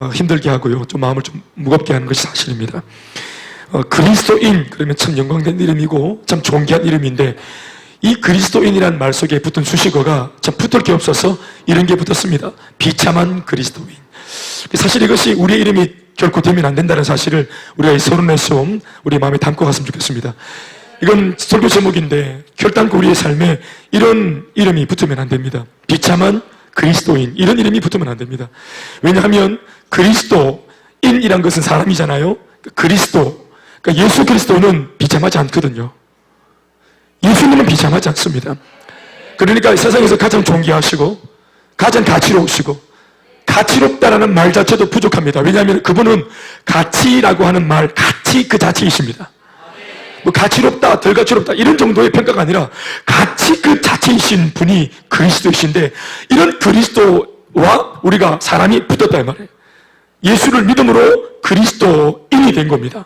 힘들게 하고요. 좀 마음을 좀 무겁게 하는 것이 사실입니다. 그리스도인 그러면 참 영광된 이름이고 참 존귀한 이름인데 이 그리스도인이란 말 속에 붙은 수식어가 참 붙을 게 없어서 이런 게 붙었습니다. 비참한 그리스도인. 사실 이것이 우리의 이름이 결코 되면 안 된다는 사실을 우리가 이 서론의 수업 우리 마음에 담고 갔으면 좋겠습니다. 이건 설교 제목인데 결단코 우리의 삶에 이런 이름이 붙으면 안 됩니다. 비참한 그리스도인, 이런 이름이 붙으면 안 됩니다. 왜냐하면 그리스도인이란 것은 사람이잖아요. 그리스도, 그러니까 예수 그리스도는 비참하지 않거든요. 예수님은 비참하지 않습니다. 그러니까 세상에서 가장 존귀하시고 가장 가치로우시고 가치롭다라는 말 자체도 부족합니다. 왜냐하면 그분은 가치라고 하는 말, 가치 그 자체이십니다. 뭐 가치롭다, 덜 가치롭다 이런 정도의 평가가 아니라 가치 그 자체이신 분이 그리스도이신데 이런 그리스도와 우리가 사람이 붙었다 이 말이에요. 예수를 믿음으로 그리스도인이 된 겁니다.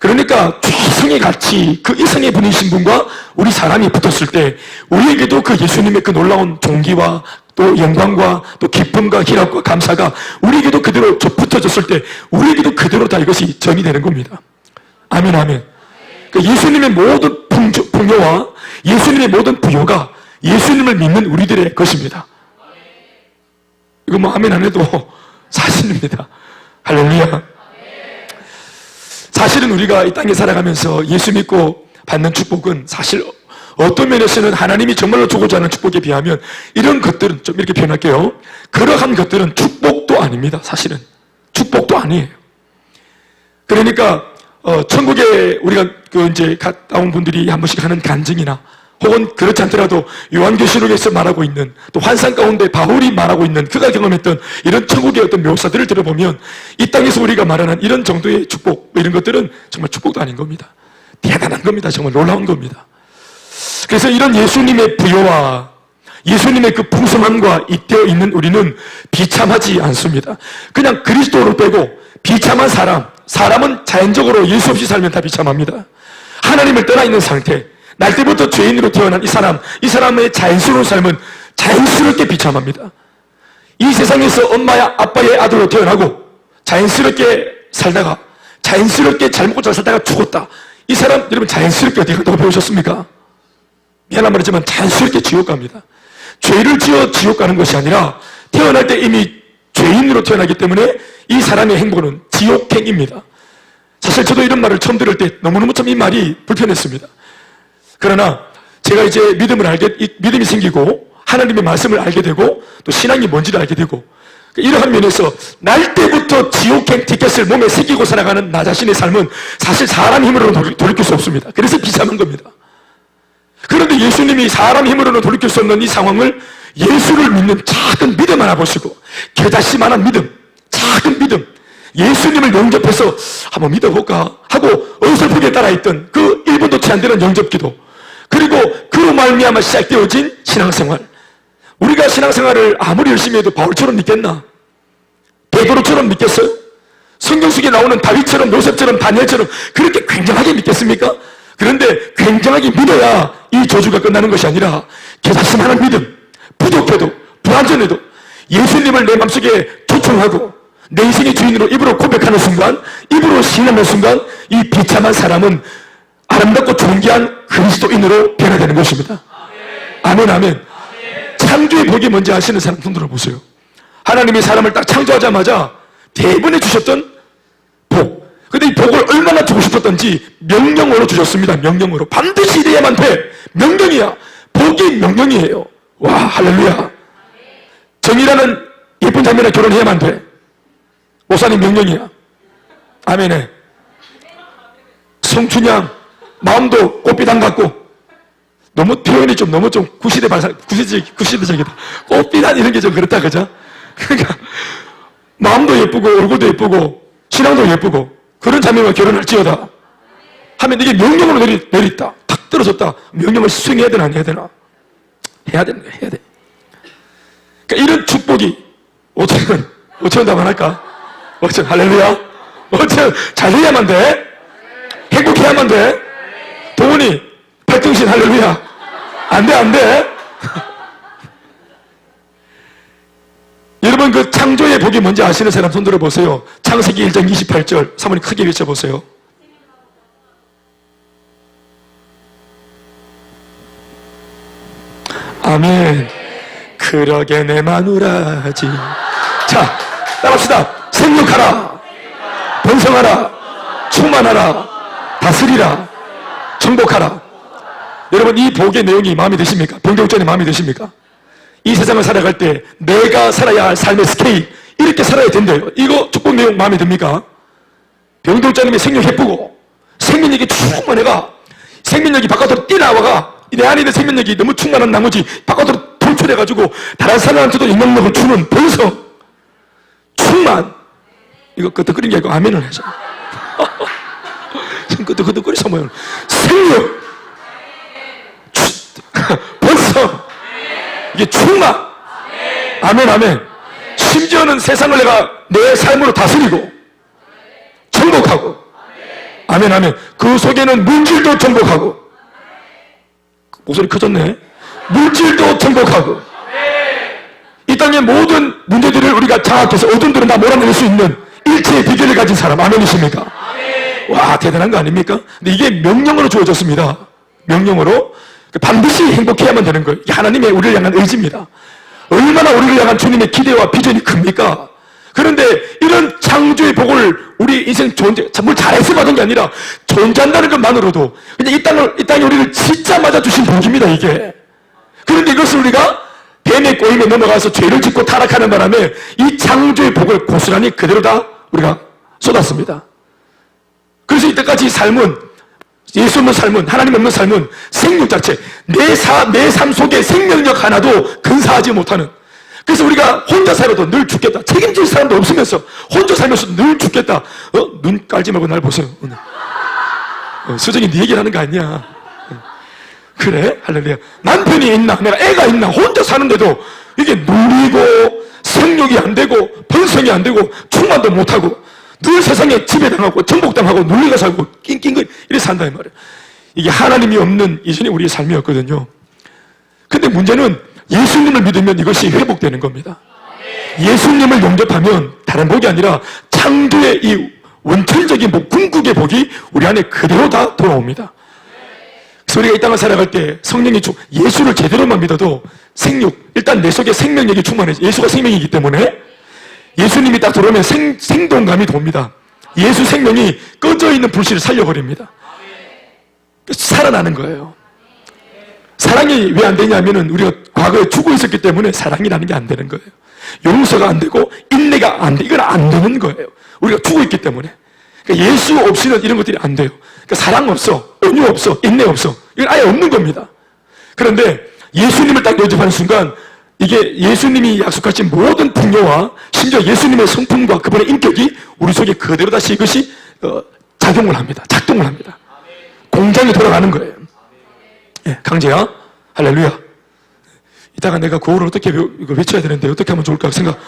그러니까 최상의 가치, 그 이상의 분이신 분과 우리 사람이 붙었을 때 우리에게도 그 예수님의 그 놀라운 존귀와 또 영광과 또 기쁨과 희락과 감사가 우리에게도 그대로 붙어졌을 때 우리에게도 그대로 다 이것이 전이 되는 겁니다. 아멘 아멘. 그러니까 예수님의 모든 풍요와 예수님의 모든 부요가 예수님을 믿는 우리들의 것입니다. 이거 뭐 아멘 안 해도 사실입니다. 할렐루야. 사실은 우리가 이 땅에 살아가면서 예수 믿고 받는 축복은 사실 어떤 면에서는 하나님이 정말로 주고자 하는 축복에 비하면 이런 것들은 좀 이렇게 표현할게요. 그러한 것들은 축복도 아닙니다. 사실은 축복도 아니에요. 그러니까 천국에 우리가 이제 갔다 온 분들이 한 번씩 하는 간증이나 혹은 그렇지 않더라도 요한계시록에서 말하고 있는 또 환상 가운데 바울이 말하고 있는 그가 경험했던 이런 천국의 어떤 묘사들을 들어보면 이 땅에서 우리가 말하는 이런 정도의 축복 이런 것들은 정말 축복도 아닌 겁니다. 대단한 겁니다. 정말 놀라운 겁니다. 그래서 이런 예수님의 부요와 예수님의 그 풍성함과 잇대어 있는 우리는 비참하지 않습니다. 그냥 그리스도를 빼고 비참한 사람은 자연적으로 예수 없이 살면 다 비참합니다. 하나님을 떠나 있는 상태, 날 때부터 죄인으로 태어난 이 사람의 자연스러운 삶은 자연스럽게 비참합니다. 이 세상에서 엄마야 아빠의 아들로 태어나고 자연스럽게 살다가 자연스럽게 잘 먹고 잘 살다가 죽었다. 이 사람 여러분 자연스럽게 어디 갔다고 배우셨습니까? 미안한 말이지만 자연스럽게 지옥 갑니다. 죄를 지어 지옥 가는 것이 아니라 태어날 때 이미 죄인으로 태어나기 때문에 이 사람의 행보는 지옥행입니다. 사실 저도 이런 말을 처음 들을 때 너무너무 참 이 말이 불편했습니다. 그러나 제가 이제 믿음이 생기고 하나님의 말씀을 알게 되고 또 신앙이 뭔지를 알게 되고 이러한 면에서 날 때부터 지옥행 티켓을 몸에 새기고 살아가는 나 자신의 삶은 사실 사람 힘으로는 돌이킬 수 없습니다. 그래서 비참한 겁니다. 그런데 예수님이 사람 힘으로는 돌이킬 수 없는 이 상황을 예수를 믿는 작은 믿음 하나 보시고 겨자씨만한 믿음, 작은 믿음, 예수님을 영접해서 한번 믿어볼까 하고 어설프게 따라했던 그 1분도 채 안 되는 영접기도 그리고 그로 말미암아 시작되어진 신앙생활. 우리가 신앙생활을 아무리 열심히 해도 바울처럼 믿겠나? 베드로처럼 믿겠어요? 성경 속에 나오는 다윗처럼 요셉처럼 다니엘처럼 그렇게 굉장하게 믿겠습니까? 그런데 굉장하게 믿어야 이 저주가 끝나는 것이 아니라 겨자씨만한 믿음, 부족해도 불완전해도 예수님을 내 마음속에 초청하고 내 인생의 주인으로 입으로 고백하는 순간, 입으로 신하는 순간 이 비참한 사람은 아름답고 존귀한 그리스도인으로 변화되는 것입니다. 아멘 아멘. 창조의 복이 뭔지 아시는 사람 손 들어보세요. 하나님이 사람을 딱 창조하자마자 대번에 주셨던 복. 근데 이 복을 얼마나 주고 싶었던지 명령으로 주셨습니다. 명령으로. 반드시 이래야만 돼. 명령이야. 복이 명령이에요. 와 할렐루야. 정이라는 예쁜 자매랑 결혼해야만 돼. 목사님 명령이야. 아멘에. 성춘향 마음도 꽃빛 안 같고 너무 표현이 좀 너무 좀 구시대적이다. 꽃빛 안 이런 게 좀 그렇다 그죠? 그러니까 마음도 예쁘고 얼굴도 예쁘고 신앙도 예쁘고 그런 자매와 결혼할지어다 하면 이게 명령으로 내렸다. 탁 떨어졌다. 명령을 수행해야 되나 안 해야 되나? 해야 되는 거야. 해야 돼. 그러니까 이런 축복이 5천 답안할까? 5천 할렐루야. 5천 잘 해야만 돼. 행복해야만 돼. 동훈이 팔등신 할렐루야. 안 돼. 여러분 여러분 그 창조의 복이 뭔지 아시는 사람 손 들어보세요. 창세기 1장 28절 사모님 크게 외쳐보세요. 아멘. 그러게 내 마누라지. 자, 따라합시다. 생육하라, 번성하라, 충만하라, 다스리라, 정복하라. 여러분 이 복의 내용이 마음에 드십니까? 병대육전이 마음에 드십니까? 이 세상을 살아갈 때 내가 살아야 할 삶의 스케일 이렇게 살아야 된대요. 이거 축복 내용 마음에 듭니까? 병대육자님이 생육 예쁘고 생명력이 충만해가 생명력이 바깥으로 뛰어나와가 내 안에 있는 생명력이 너무 충만한 나머지 바깥으로 돌출해가지고 다른 사람한테도 영향력을 주는 번성 충만. 이거 끄떡거리는 게 아니고 아멘을 하죠. 끄떡거리서 뭐예요? 생육 번성 이게 충만. 아멘 아멘. 심지어는 세상을 내가 내 삶으로 다스리고 정복하고 아멘 아멘. 그 속에는 물질도 정복하고 목소리 커졌네. 물질도 정복하고 이 땅의 모든 문제들을 우리가 장악해서 어둠들은 다 몰아낼 수 있는 일체의 비결을 가진 사람. 아멘이십니까? 와 대단한 거 아닙니까? 근데 이게 명령으로 주어졌습니다. 명령으로 반드시 행복해야만 되는 거예요. 하나님의 우리를 향한 의지입니다. 얼마나 우리를 향한 주님의 기대와 비전이 큽니까? 그런데 이런 창조의 복을 우리 인생 뭘 잘해서 받은 게 아니라 존재한다는 것만으로도 그냥 이 땅에 우리를 진짜 맞아주신 복입니다, 이게. 그런데 이것을 우리가 뱀의 꼬임에 넘어가서 죄를 짓고 타락하는 바람에 이 창조의 복을 고스란히 그대로 다 우리가 쏟았습니다. 그래서 이때까지 삶은 예수 없는 삶은 하나님 없는 삶은 생명 자체 내 삶 속에 생명력 하나도 근사하지 못하는 그래서 우리가 혼자 살아도 늘 죽겠다. 책임질 사람도 없으면서 혼자 살면서 늘 죽겠다. 눈 깔지 말고 날 보세요. 수정이 네 얘기를 하는 거 아니야. 그래? 할렐루야. 남편이 있나? 내가 애가 있나? 혼자 사는데도 이게 눌리고 생육이 안 되고 번성이 안 되고 충만도 못하고 늘 세상에 지배당하고 정복당하고 눌리가 살고 낑낑거리 이렇게 산다 이 말이에요. 이게 하나님이 없는 이전에 우리의 삶이었거든요. 근데 문제는 예수님을 믿으면 이것이 회복되는 겁니다. 예수님을 영접하면 다른 복이 아니라 창조의 이 원천적인 복, 궁극의 복이 우리 안에 그대로 다 돌아옵니다. 그래서 우리가 이 땅을 살아갈 때 성령이 예수를 제대로만 믿어도 생육, 일단 내 속에 생명력이 충만해져. 예수가 생명이기 때문에 예수님이 딱 들어오면 생동감이 돕니다. 예수 생명이 꺼져 있는 불씨를 살려버립니다. 살아나는 거예요. 사랑이 왜 안 되냐면은 우리가 과거에 죽어 있었기 때문에 사랑이라는 게 안 되는 거예요. 용서가 안 되고 인내가 안 돼. 이건 안 되는 거예요. 우리가 죽어 있기 때문에. 그러니까 예수 없이는 이런 것들이 안 돼요. 그러니까 사랑 없어, 온유 없어, 인내 없어. 이건 아예 없는 겁니다. 그런데 예수님을 딱 영접하는 순간 이게 예수님이 약속하신 모든 풍요와 심지어 예수님의 성품과 그분의 인격이 우리 속에 그대로 다시 이것이 작용을 합니다. 작동을 합니다. 공장이 돌아가는 거예요. 예, 강재야, 할렐루야. 이따가 내가 구호를 어떻게 이거 외쳐야 되는데 어떻게 하면 좋을까 생각.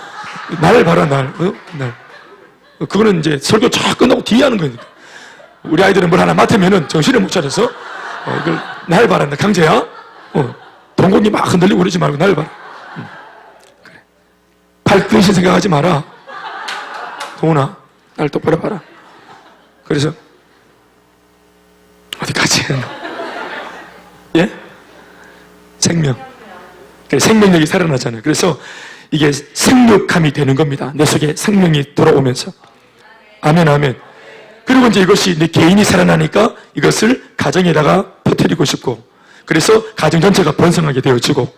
날 봐라, 날. 날. 그거는 이제 설교 쫙 끝나고 뒤에 하는 거니까. 우리 아이들은 뭘 하나 맡으면은 정신을 못 차려서 이걸 날 봐라, 강재야. 동공이 막 흔들리고 그러지 말고 날 봐라. 그래. 팔등신 생각하지 마라. 동훈아, 날 똑바로 봐라. 그래서 어디까지 했나? 예? 생명. 생명력이 살아나잖아요. 그래서 이게 생육함이 되는 겁니다. 내 속에 생명이 돌아오면서. 아멘, 아멘. 그리고 이제 이것이 내 개인이 살아나니까 이것을 가정에다가 퍼뜨리고 싶고, 그래서 가정 전체가 번성하게 되어지고,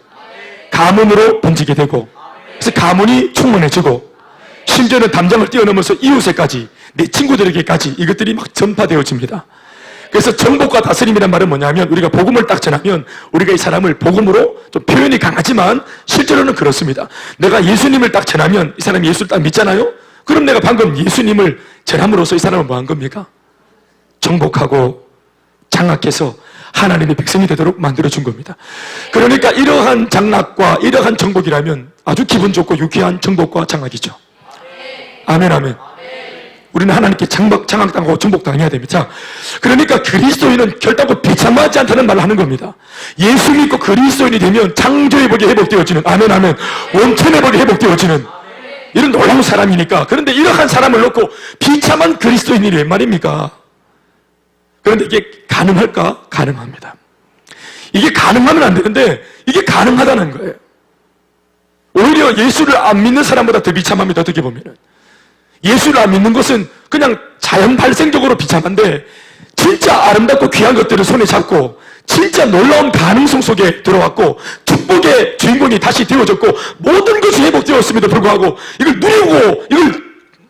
가문으로 번지게 되고, 그래서 가문이 충만해지고, 심지어는 담장을 뛰어넘어서 이웃에까지, 내 친구들에게까지 이것들이 막 전파되어집니다. 그래서 정복과 다스림이란 말은 뭐냐면 우리가 복음을 딱 전하면 우리가 이 사람을 복음으로 좀 표현이 강하지만 실제로는 그렇습니다. 내가 예수님을 딱 전하면 이 사람이 예수를 딱 믿잖아요? 그럼 내가 방금 예수님을 전함으로써 이 사람을 뭐 한 겁니까? 정복하고 장악해서 하나님의 백성이 되도록 만들어준 겁니다. 그러니까 이러한 장악과 이러한 정복이라면 아주 기분 좋고 유쾌한 정복과 장악이죠. 아멘, 아멘. 우리는 하나님께 장악당하고 정복당해야 됩니다. 자, 그러니까 그리스도인은 결단코 비참하지 않다는 말을 하는 겁니다. 예수 믿고 그리스도인이 되면 창조의 복이 회복되어지는, 아멘, 아멘. 원천의 복이 회복되어지는, 이런 놀라운 사람이니까. 그런데 이러한 사람을 놓고 비참한 그리스도인이 웬 말입니까? 그런데 이게 가능할까? 가능합니다. 이게 가능하면 안 되는데 이게 가능하다는 거예요. 오히려 예수를 안 믿는 사람보다 더 비참합니다. 어떻게 보면은. 예수를 안 믿는 것은 그냥 자연 발생적으로 비참한데 진짜 아름답고 귀한 것들을 손에 잡고 진짜 놀라운 가능성 속에 들어왔고 축복의 주인공이 다시 되어졌고 모든 것이 회복되었음에도 불구하고 이걸 누리고 이걸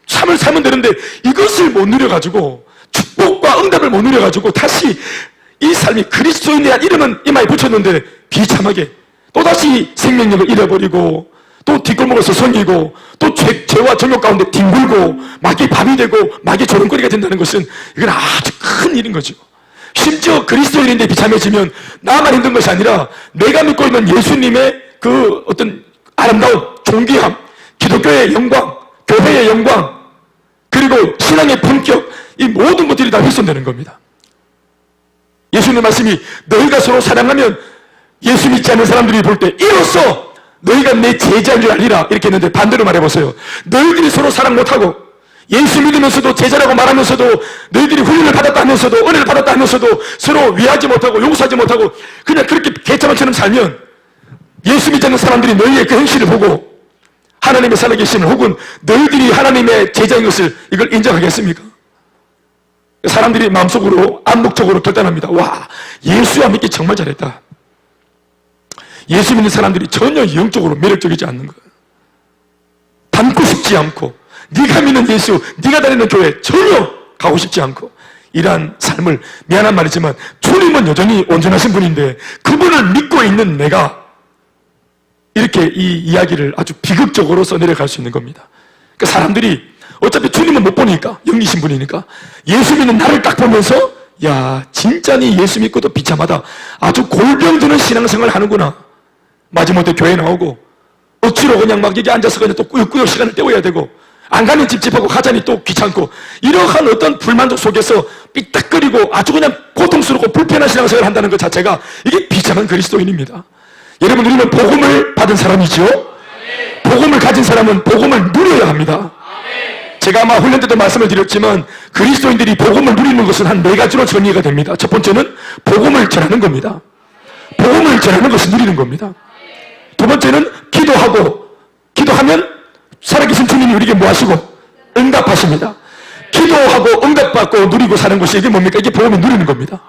참을 살면 되는데 이것을 못 누려가지고 축복과 응답을 못 누려가지고 다시 이 삶이 그리스도인에 대한 이름은 이마에 붙였는데 비참하게 또다시 생명력을 잃어버리고 또 뒷골목에서 섬기고 또 죄와 정욕 가운데 뒹굴고 마귀 밥이 되고 마귀 조롱거리가 된다는 것은 이건 아주 큰 일인 거죠. 심지어 그리스도인인데 비참해지면 나만 힘든 것이 아니라 내가 믿고 있는 예수님의 그 어떤 아름다운 존귀함, 기독교의 영광, 교회의 영광, 그리고 신앙의 품격, 이 모든 것들이 다 훼손되는 겁니다. 예수님 말씀이 너희가 서로 사랑하면 예수 믿지 않는 사람들이 볼 때 이로써 너희가 내 제자인 줄 알리라 이렇게 했는데 반대로 말해보세요. 너희들이 서로 사랑 못하고 예수 믿으면서도 제자라고 말하면서도 너희들이 훈련을 받았다 하면서도 은혜를 받았다 하면서도 서로 위하지 못하고 용서하지 못하고 그냥 그렇게 개차반처럼 살면 예수 믿지 않는 사람들이 너희의 그 행실을 보고 하나님의 살아계심을 혹은 너희들이 하나님의 제자인 것을 이걸 인정하겠습니까? 사람들이 마음속으로 암묵적으로 결단합니다. 와, 예수와 믿기 정말 잘했다. 예수 믿는 사람들이 전혀 영적으로 매력적이지 않는 거예요. 닮고 싶지 않고 네가 믿는 예수, 네가 다니는 교회 전혀 가고 싶지 않고 이러한 삶을 미안한 말이지만 주님은 여전히 온전하신 분인데 그분을 믿고 있는 내가 이렇게 이 이야기를 아주 비극적으로 써내려갈 수 있는 겁니다. 그러니까 사람들이 어차피 주님은 못 보니까 영이신 분이니까 예수 믿는 나를 딱 보면서 야 진짜 니 예수 믿고도 비참하다. 아주 골병드는 신앙생활을 하는구나. 마지못해 교회 나오고 억지로 그냥 막 여기 앉아서 그냥 또 꾸역꾸역 시간을 때워야 되고 안 가면 찝찝하고 가자니 또 귀찮고 이러한 어떤 불만족 속에서 삐딱거리고 아주 그냥 고통스럽고 불편한 신앙생활을 한다는 것 자체가 이게 비참한 그리스도인입니다. 여러분 우리는 복음을 받은 사람이죠. 복음을 가진 사람은 복음을 누려야 합니다. 제가 아마 훈련 때도 말씀을 드렸지만 그리스도인들이 복음을 누리는 것은 한 4가지로 정리가 됩니다. 첫 번째는 복음을 전하는 겁니다. 복음을 전하는 것을 누리는 겁니다. 두 번째는 기도하면 살아계신 주님이 우리에게 뭐 하시고? 응답하십니다. 기도하고 응답받고 누리고 사는 것이 이게 뭡니까? 이게 복음을 누리는 겁니다.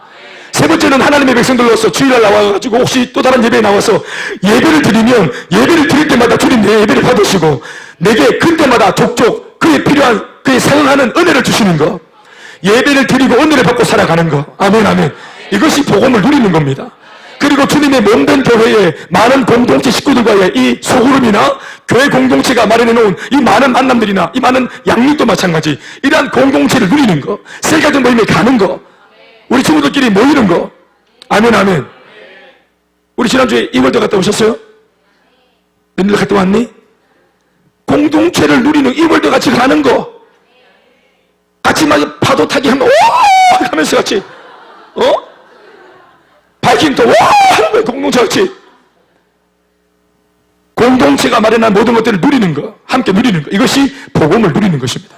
세 번째는 하나님의 백성들로서 주일날 나와가지고 혹시 또 다른 예배에 나와서 예배를 드리면 예배를 드릴 때마다 주님 내 예배를 받으시고 내게 그때마다 족족 그에 필요한 그에 상응하는 은혜를 주시는 거, 예배를 드리고 은혜를 받고 살아가는 거. 아멘 아멘. 이것이 복음을 누리는 겁니다. 그리고 주님의 몸된 교회에 많은 공동체 식구들과의 이 소그룹이나 교회 공동체가 마련해놓은 이 많은 만남들이나 이 많은 양육도 마찬가지 이러한 공동체를 누리는 거, 세가족 모임에 가는 거, 우리 친구들끼리 모이는 거. 아멘 아멘. 우리 지난주에 이월드 갔다 오셨어요? 웬일 갔다 왔니? 공동체를 누리는 이월드 같이 가는 거, 같이 막 파도 타기 하면 오 하면서 같이 바이킹도 와 하는 거예요. 공동체 같이 공동체가 마련한 모든 것들을 누리는 거, 함께 누리는 거, 이것이 복음을 누리는 것입니다.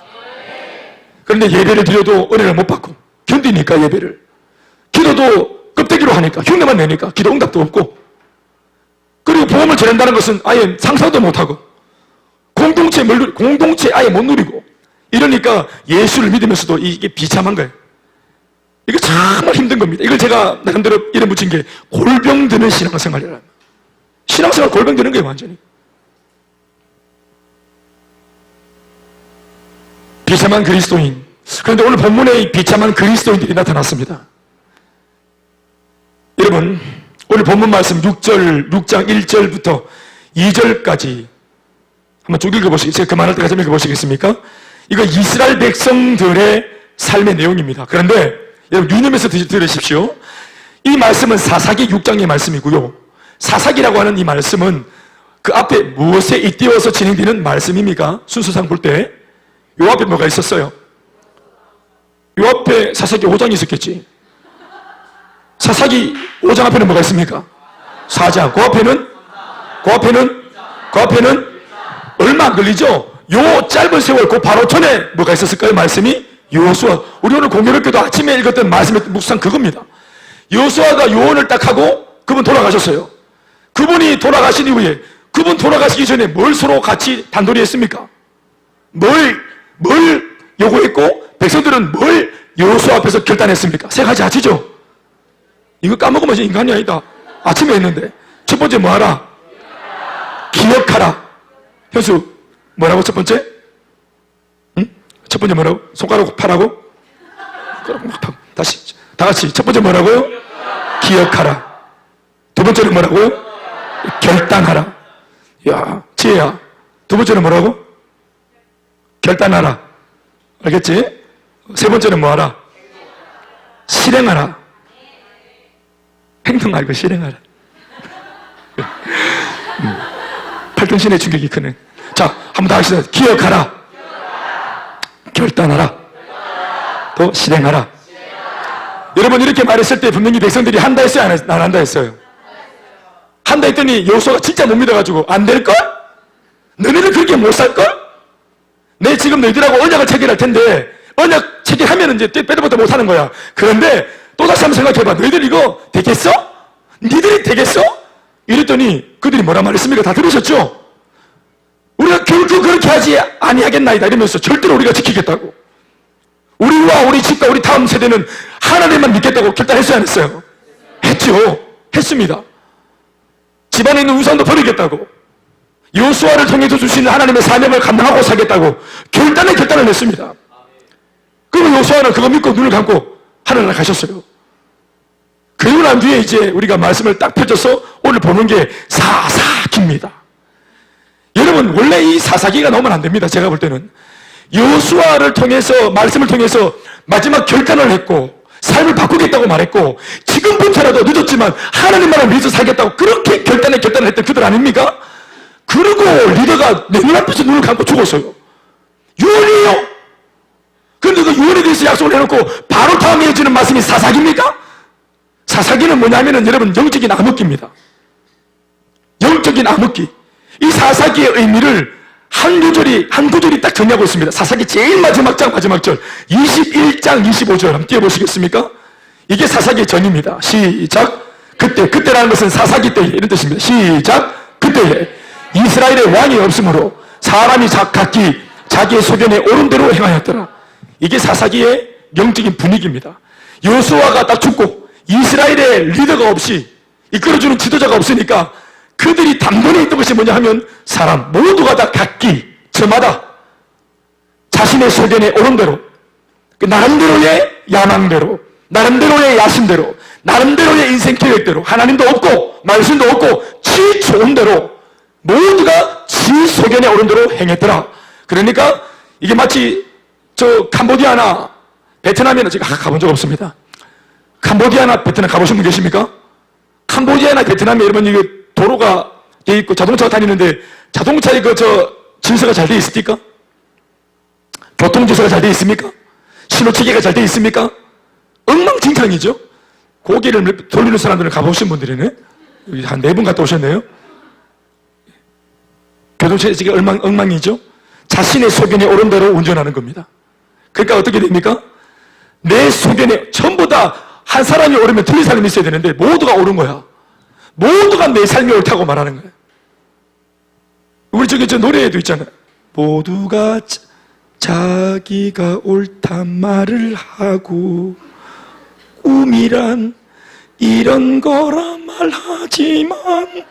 그런데 예배를 드려도 은혜를 못 받고 견디니까 예배를, 기도도 껍데기로 하니까 흉내만 내니까 기도 응답도 없고, 그리고 복음을 전한다는 것은 아예 상상도 못하고 공동체 아예 못 누리고 이러니까 예수를 믿으면서도 이게 비참한 거예요. 이거 정말 힘든 겁니다. 이걸 제가 나름대로 이름 붙인 게 골병드는 신앙생활이라는, 신앙생활 골병드는 거예요. 완전히 비참한 그리스도인. 그런데 오늘 본문에 이 비참한 그리스도인들이 나타났습니다. 여러분 오늘 본문 말씀 6장 1절부터 2절까지 한번 쭉 읽어보시겠어요? 제가 그만할 때까지 읽어보시겠습니까? 이거 이스라엘 백성들의 삶의 내용입니다. 그런데 여러분 유념해서 들으십시오. 이 말씀은 사사기 6장의 말씀이고요. 사사기라고 하는 이 말씀은 그 앞에 무엇에 잇대어서 진행되는 말씀입니까? 순서상 볼 때 요 앞에 뭐가 있었어요? 요 앞에 사사기 5장이 있었겠지. 사사기 5장 앞에는 뭐가 있습니까? 4장. 그 앞에는 얼마 안 걸리죠? 요 짧은 세월 그 바로 전에 뭐가 있었을까요? 말씀이 여호수아. 우리 오늘 공교롭게도 아침에 읽었던 말씀의 묵상 그겁니다. 여호수아가 요원을 딱 하고 그분 돌아가셨어요. 그분이 돌아가신 이후에 그분 돌아가시기 전에 뭘 서로 같이 단돌이 했습니까? 뭘 요구했고 백성들은 뭘 여호수아 앞에서 결단했습니까? 세 가지 아시죠? 이거 까먹으면 인간이 아니다. 아침에 했는데 첫 번째 뭐 하라? 기억하라. 현수 뭐라고 첫 번째? 응? 첫 번째 뭐라고? 손가락 파라고? 다시 다 같이 첫 번째 뭐라고요? 기억하라. 두 번째는 뭐라고요? 결단하라. 야, 지혜야. 두 번째는 뭐라고? 결단하라. 알겠지? 세 번째는 뭐하라? 실행하라. 행동 말고 실행하라. 팔등신의 충격이 크네. 자, 한번 더 하시죠. 기억하라. 결단하라. 또 실행하라. 여러분 이렇게 말했을 때 분명히 백성들이 한다 했어요? 안 한다 했어요? 한다 했더니 여호수아가 진짜 못 믿어가지고 안 될걸? 너네들 그렇게 못 살걸? 내 지금 너희들하고 언약을 체결할 텐데 언약 체결하면 이제 빼도부터 못 하는 거야. 그런데 또다시 한번 생각해봐. 너희들 이거 되겠어? 니들이 되겠어? 이랬더니 그들이 뭐라 말했습니까? 다 들으셨죠? 우리가 결코 그렇게 하지 아니하겠나이다 이러면서 절대로 우리가 지키겠다고. 우리와 우리 집과 우리 다음 세대는 하나님만 믿겠다고 결단했어요? 안 했어요? 했죠. 했습니다. 집안에 있는 우상도 버리겠다고, 여호수아를 통해서 주시는 하나님의 사명을 감당하고 살겠다고 결단을 했습니다. 그리고 여호수아는 그거 믿고 눈을 감고 하늘나라 가셨어요. 그리고 난 뒤에 이제 우리가 말씀을 딱 펼쳐서 오늘 보는 게 사사기입니다. 여러분 원래 이 사사기가 나오면 안 됩니다. 제가 볼 때는 여호수아를 통해서 말씀을 통해서 마지막 결단을 했고 삶을 바꾸겠다고 말했고 지금부터라도 늦었지만 하나님만을 믿어서 살겠다고 그렇게 결단을 했던 그들 아닙니까? 그리고 리더가 내 눈앞에서 눈을 감고 죽었어요. 유언이에요. 그런데 그 유언에 대해서 약속을 해놓고 바로 다음에 해주는 말씀이 사사기입니까? 사사기는 뭐냐면은 여러분 영적인 암흑기입니다. 영적인 암흑기. 이 사사기의 의미를 한 구절이 딱 정리하고 있습니다. 사사기 제일 마지막 절 21장 25절 한번 띄워보시겠습니까? 이게 사사기의 전입니다. 시작. 그때라는 것은 사사기 때 이런 뜻입니다. 시작. 그때에 이스라엘의 왕이 없으므로 사람이 각기 자기의 소견에 옳은 대로 행하였더라. 이게 사사기의 영적인 분위기입니다. 여호수아가 딱 죽고 이스라엘의 리더가 없이 이끌어주는 지도자가 없으니까 그들이 단번에 있던 것이 뭐냐 하면 사람 모두가 다 각기 저마다 자신의 소견에 옳은 대로 나름대로의 야망대로 나름대로의 야심대로 나름대로의 인생 계획대로 하나님도 없고 말씀도 없고 지 좋은 대로 모두가 지 소견에 옳은 대로 행했더라. 그러니까 이게 마치 저 캄보디아나 베트남에는 제가 가본 적 없습니다. 캄보디아나 베트남 가보신 분 계십니까? 캄보디아나 베트남에 여러분 이게 도로가 돼 있고 자동차가 다니는데 자동차에 질서가 잘 돼 있습니까? 교통질서가 잘 돼 있습니까? 신호체계가 잘 돼 있습니까? 엉망진창이죠. 고개를 돌리는 사람들은 가보신 분들이네. 여기 한 4분 갔다 오셨네요. 교통체계가 엉망이죠. 자신의 소견에 옳은 대로 운전하는 겁니다. 그러니까 어떻게 됩니까? 내 소견에 전부 다 한 사람이 옳으면 틀린 사람이 있어야 되는데 모두가 옳은 거야. 모두가 내 삶이 옳다고 말하는 거예요. 우리 저 노래에도 있잖아요. 모두가 자기가 옳단 말을 하고 꿈이란 이런 거라 말하지만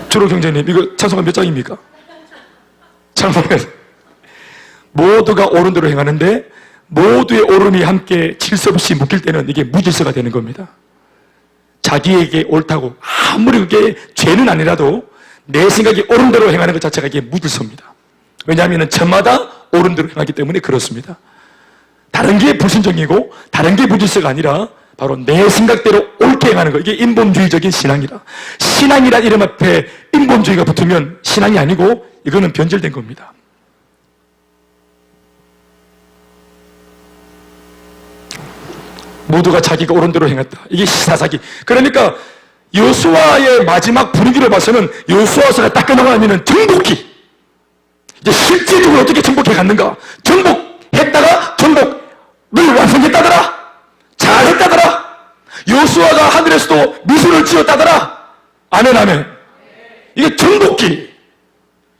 주로 경제님 이거 찬송가 몇 장입니까? 잘 모르겠어요. 모두가 옳은 대로 행하는데 모두의 옳음이 함께 질서 없이 묶일 때는 이게 무질서가 되는 겁니다. 자기에게 옳다고 아무리 그게 죄는 아니라도 내 생각이 옳은 대로 행하는 것 자체가 이게 무질서입니다. 왜냐하면 저마다 옳은 대로 행하기 때문에 그렇습니다. 다른 게 불신정이고 다른 게 무질서가 아니라 바로 내 생각대로 옳게 행하는 거, 이게 인본주의적인 신앙이다. 신앙이란 이름 앞에 인본주의가 붙으면 신앙이 아니고 이거는 변절된 겁니다. 모두가 자기가 옳은 대로 행했다. 이게 시사사기. 그러니까 여호수아의 마지막 분위기를 봐서는 여호수아서가 딱 끝나가면 정복기. 이제 실질적으로 어떻게 정복해 갔는가? 정복했다가 정복을 완성했다더라. 잘했다더라. 여호수아가 하늘에서도 미소를 지었다더라. 아멘, 아멘. 이게 정복기.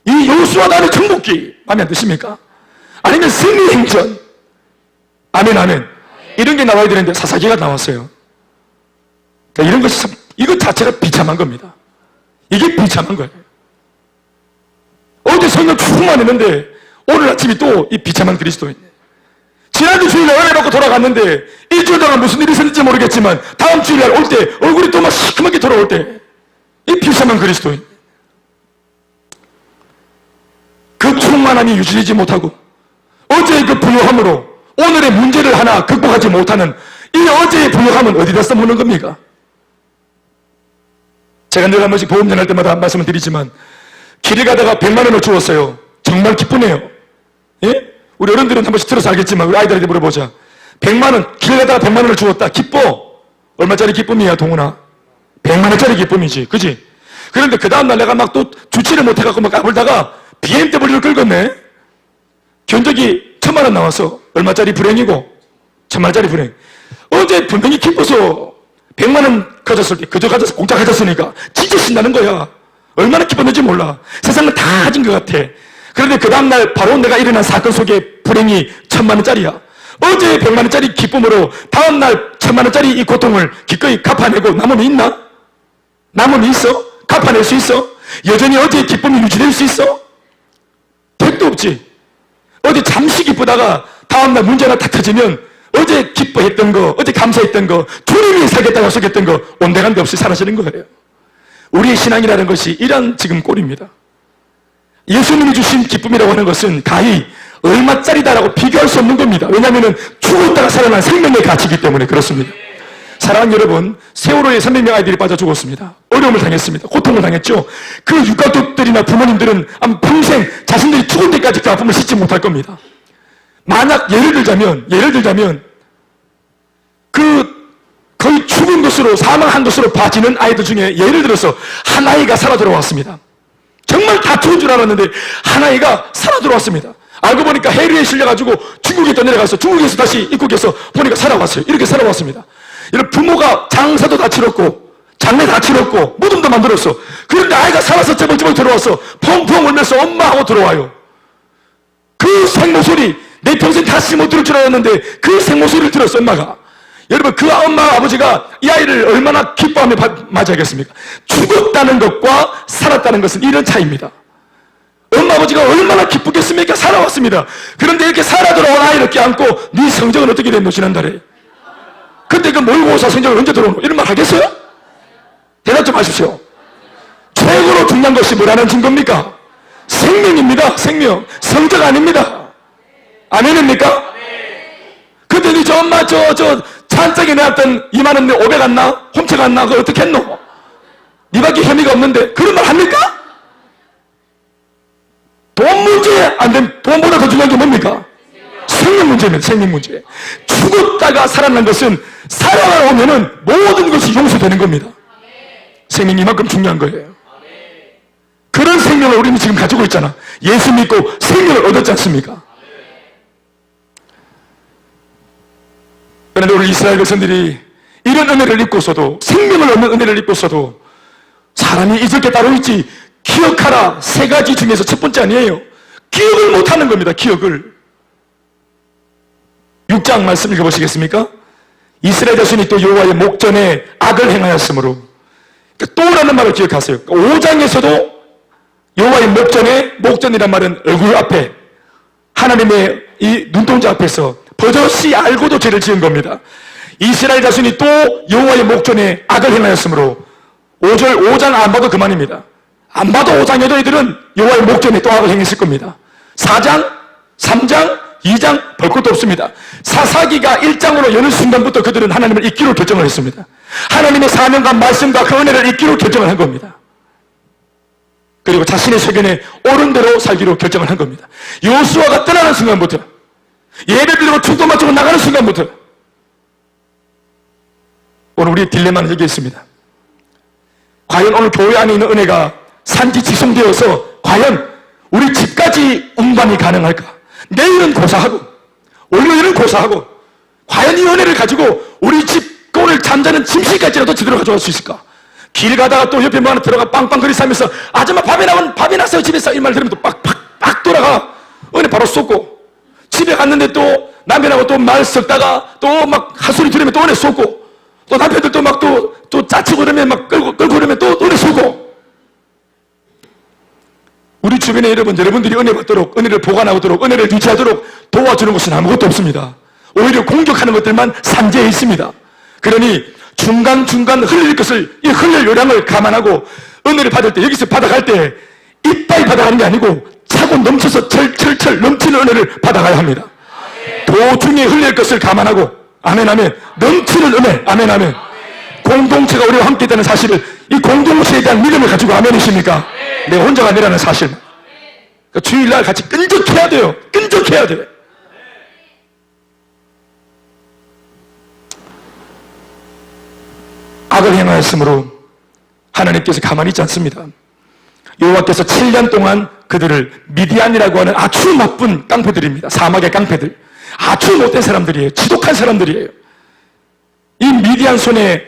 이 여호수아 단의 정복기. 마음에 안 드십니까? 아니면 승리행전. 아멘, 아멘. 이런 게 나와야 되는데 사사기가 나왔어요. 그러니까 이런 것이 참, 이것 자체가 비참한 겁니다. 이게 비참한 거예요. 어제 성경 축만 했는데 오늘 아침에 또 이 비참한 그리스도인. 지난주 주일날 은혜 받고 돌아갔는데 일주일 동안 무슨 일이 있었는지 모르겠지만 다음 주일날 올 때 얼굴이 또 막 시커멓게 돌아올 때 이 비참한 그리스도인. 그 충만함이 유지되지 못하고 어제의 그 부요함으로 오늘의 문제를 하나 극복하지 못하는 이 어제의 부요함은 어디다 써먹는 겁니까? 제가 늘 한 번씩 보험 전할 때마다 말씀을 드리지만 길을 가다가 100만 원을 주었어요. 정말 기쁘네요. 예? 우리 어른들은 한 번씩 들어서 알겠지만 우리 아이들한테 물어보자. 100만 원, 길 가다가 100만 원을 주었다. 기뻐. 얼마짜리 기쁨이야, 동훈아? 100만 원짜리 기쁨이지. 그지? 그런데 그 다음날 내가 막 또 주치를 못해갖고 막 까불다가 BMW를 긁었네? 견적이 1000만 원 나왔어. 얼마짜리 불행이고 1000만 원짜리 불행. 어제 분명히 기뻐서 100만 원 가졌을 때 그저 가져서 공짜 가졌으니까 진짜 신나는 거야. 얼마나 기뻤는지 몰라. 세상을 다 가진 것 같아. 그런데 그 다음날 바로 내가 일어난 사건 속에 불행이 1000만 원짜리야. 어제 100만 원짜리 기쁨으로 다음날 1000만 원짜리 이 고통을 기꺼이 갚아내고 남음이 있나? 남음이 있어? 갚아낼 수 있어? 여전히 어제의 기쁨이 유지될 수 있어? 택도 없지. 어제 잠시 기쁘다가 다음날 문제가 다 터지면 어제 기뻐했던 거, 어제 감사했던 거, 주님이 살겠다고 약속했던 거 온데간데 없이 사라지는 거예요. 우리의 신앙이라는 것이 이런 지금 꼴입니다. 예수님이 주신 기쁨이라고 하는 것은 가히 얼마짜리다라고 비교할 수 없는 겁니다. 왜냐하면 죽었다가 살아난 생명의 가치이기 때문에 그렇습니다. 사랑하는 여러분, 세월호에 300명 아이들이 빠져 죽었습니다. 어려움을 당했습니다. 고통을 당했죠. 그 유가족들이나 부모님들은 아마 평생 자신들이 죽을 때까지 그 아픔을 씻지 못할 겁니다. 만약 예를 들자면 그 거의 죽은 것으로 사망한 것으로 봐지는 아이들 중에 예를 들어서 한 아이가 살아 돌아왔습니다. 정말 다 죽은 줄 알았는데 한 아이가 살아 돌아왔습니다. 알고 보니까 해류에 실려가지고 중국에 떠내려가서 중국에서 다시 입국해서 보니까 살아왔어요. 이렇게 살아왔습니다. 이런 부모가 장사도 다 치렀고 장례 다 치렀고 무덤도 만들었어. 그런데 아이가 살아서 쩌벌쩌벌 들어와서 펑펑 울면서 엄마 하고 들어와요. 그 생모소리 내 평생 다시 못 들을 줄 알았는데 그 생모소리를 들었어 엄마가. 여러분 그 엄마 아버지가 이 아이를 얼마나 기뻐하며 맞이하겠습니까? 죽었다는 것과 살았다는 것은 이런 차이입니다. 엄마 아버지가 얼마나 기쁘겠습니까? 살아왔습니다. 그런데 이렇게 살아 돌아온 아이를 껴안고 네 성적은 어떻게 됐노 지난달에? 그때 그 모의고사 성적을 언제 들어오노? 이런 말 하겠어요? 대답 좀 하십시오. 최고로 중요한 것이 뭐라는 증거입니까? 생명입니다. 생명. 성적 아닙니다. 아멘입니까? 근데 니 저 엄마 찬짝에 내왔던 2만원 내 500 안 나? 홈책 안 나? 그거 어떻게 했노? 니밖에 혐의가 없는데 그런 말 합니까? 돈 문제 안 되면 돈보다 더 중요한 게 뭡니까? 생명 문제입니다. 생명 문제. 죽었다가 살아난 것은 살아오면은 모든 것이 용서되는 겁니다. 생명이 이만큼 중요한 거예요. 그런 생명을 우리는 지금 가지고 있잖아. 예수 믿고 생명을 얻었지 않습니까? 그런데 우리 이스라엘 백성들이 이런 은혜를 입고서도 생명을 얻는 은혜를 입고서도 사람이 잊을 게 따로 있지 기억하라 세 가지 중에서 첫 번째 아니에요. 기억을 못하는 겁니다. 기억을. 6장 말씀 읽어보시겠습니까? 이스라엘 자손이 또 여호와의 목전에 악을 행하였으므로 또라는 말을 기억하세요. 5장에서도 여호와의 목전이란 말은 얼굴 앞에 하나님의 이 눈동자 앞에서 버젓이 알고도 죄를 지은 겁니다. 이스라엘 자손이 또 여호와의 목전에 악을 행하였으므로 5장 안 봐도 그만입니다. 안 봐도 5장에도 이들은 여호와의 목전에 또 악을 행했을 겁니다. 4장, 3장, 2장 볼 것도 없습니다. 사사기가 1장으로 여는 순간부터 그들은 하나님을 잊기로 결정을 했습니다. 하나님의 사명과 말씀과 그 은혜를 잊기로 결정을 한 겁니다. 그리고 자신의 소견에 옳은 대로 살기로 결정을 한 겁니다. 여호수아가 떠나는 순간부터 예배드리고 축도 마치고 나가는 순간부터 오늘 우리의 딜레마는 여기 있습니다. 과연 오늘 교회 안에 있는 은혜가 산지 지송되어서 과연 우리 집까지 운반이 가능할까? 내일은 고사하고 월요일은 고사하고 과연 이 은혜를 가지고 우리 집 오늘 잠자는 침실까지라도 제대로 가져갈 수 있을까? 길 가다가 또 옆에 뭐 하나 들어가 빵빵거리 싸면서 아줌마 밥이 났어요 집에서 이 말 들으면 또 빡 돌아가 은혜 바로 쏟고 집에 갔는데 또 남편하고 또 말 섞다가 또 막 핫소리 들으면 또 은혜 쏟고 또 남편들 또 막 또 짜치고 그러면 막 끌고 그러면 또 은혜 쏟고 우리 주변에 여러분들이 은혜 받도록 은혜를 보관하도록 은혜를 유지하도록 도와주는 것은 아무것도 없습니다. 오히려 공격하는 것들만 산재해 있습니다. 그러니 중간중간 흘릴 것을 이 흘릴 요량을 감안하고 은혜를 받을 때 여기서 받아갈 때 이빨 받아가는 게 아니고 차고 넘쳐서 철철철 넘치는 은혜를 받아가야 합니다. 도중에 흘릴 것을 감안하고 아멘 아멘 넘치는 은혜 아멘 아멘 공동체가 우리와 함께 있다는 사실을 이 공동체에 대한 믿음을 가지고 아멘이십니까? 내가 혼자가 아니라는 사실. 그러니까 주일날 같이 끈적해야 돼요. 끈적해야 돼요. 악을 행하였으므로 하나님께서 가만히 있지 않습니다. 여호와께서 7년 동안 그들을 미디안이라고 하는 아주 나쁜 깡패들입니다. 사막의 깡패들. 아주 못된 사람들이에요. 지독한 사람들이에요. 이 미디안 손에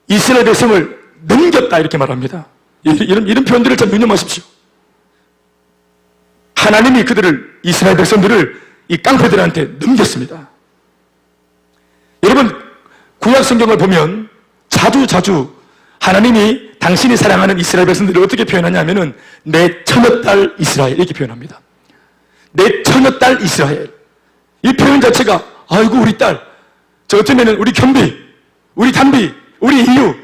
이스라엘 백성을 넘겼다 이렇게 말합니다. 이런 표현들을 좀 유념하십시오. 하나님이 그들을 이스라엘 백성들을 이 깡패들한테 넘겼습니다. 여러분 구약 성경을 보면 자주 하나님이 당신이 사랑하는 이스라엘 백성들을 어떻게 표현하냐면은 내 처녀딸 이스라엘 이렇게 표현합니다. 내 처녀딸 이스라엘. 이 표현 자체가 아이고 우리 딸, 저 어쩌면은 우리 경비, 우리 단비, 우리 이유,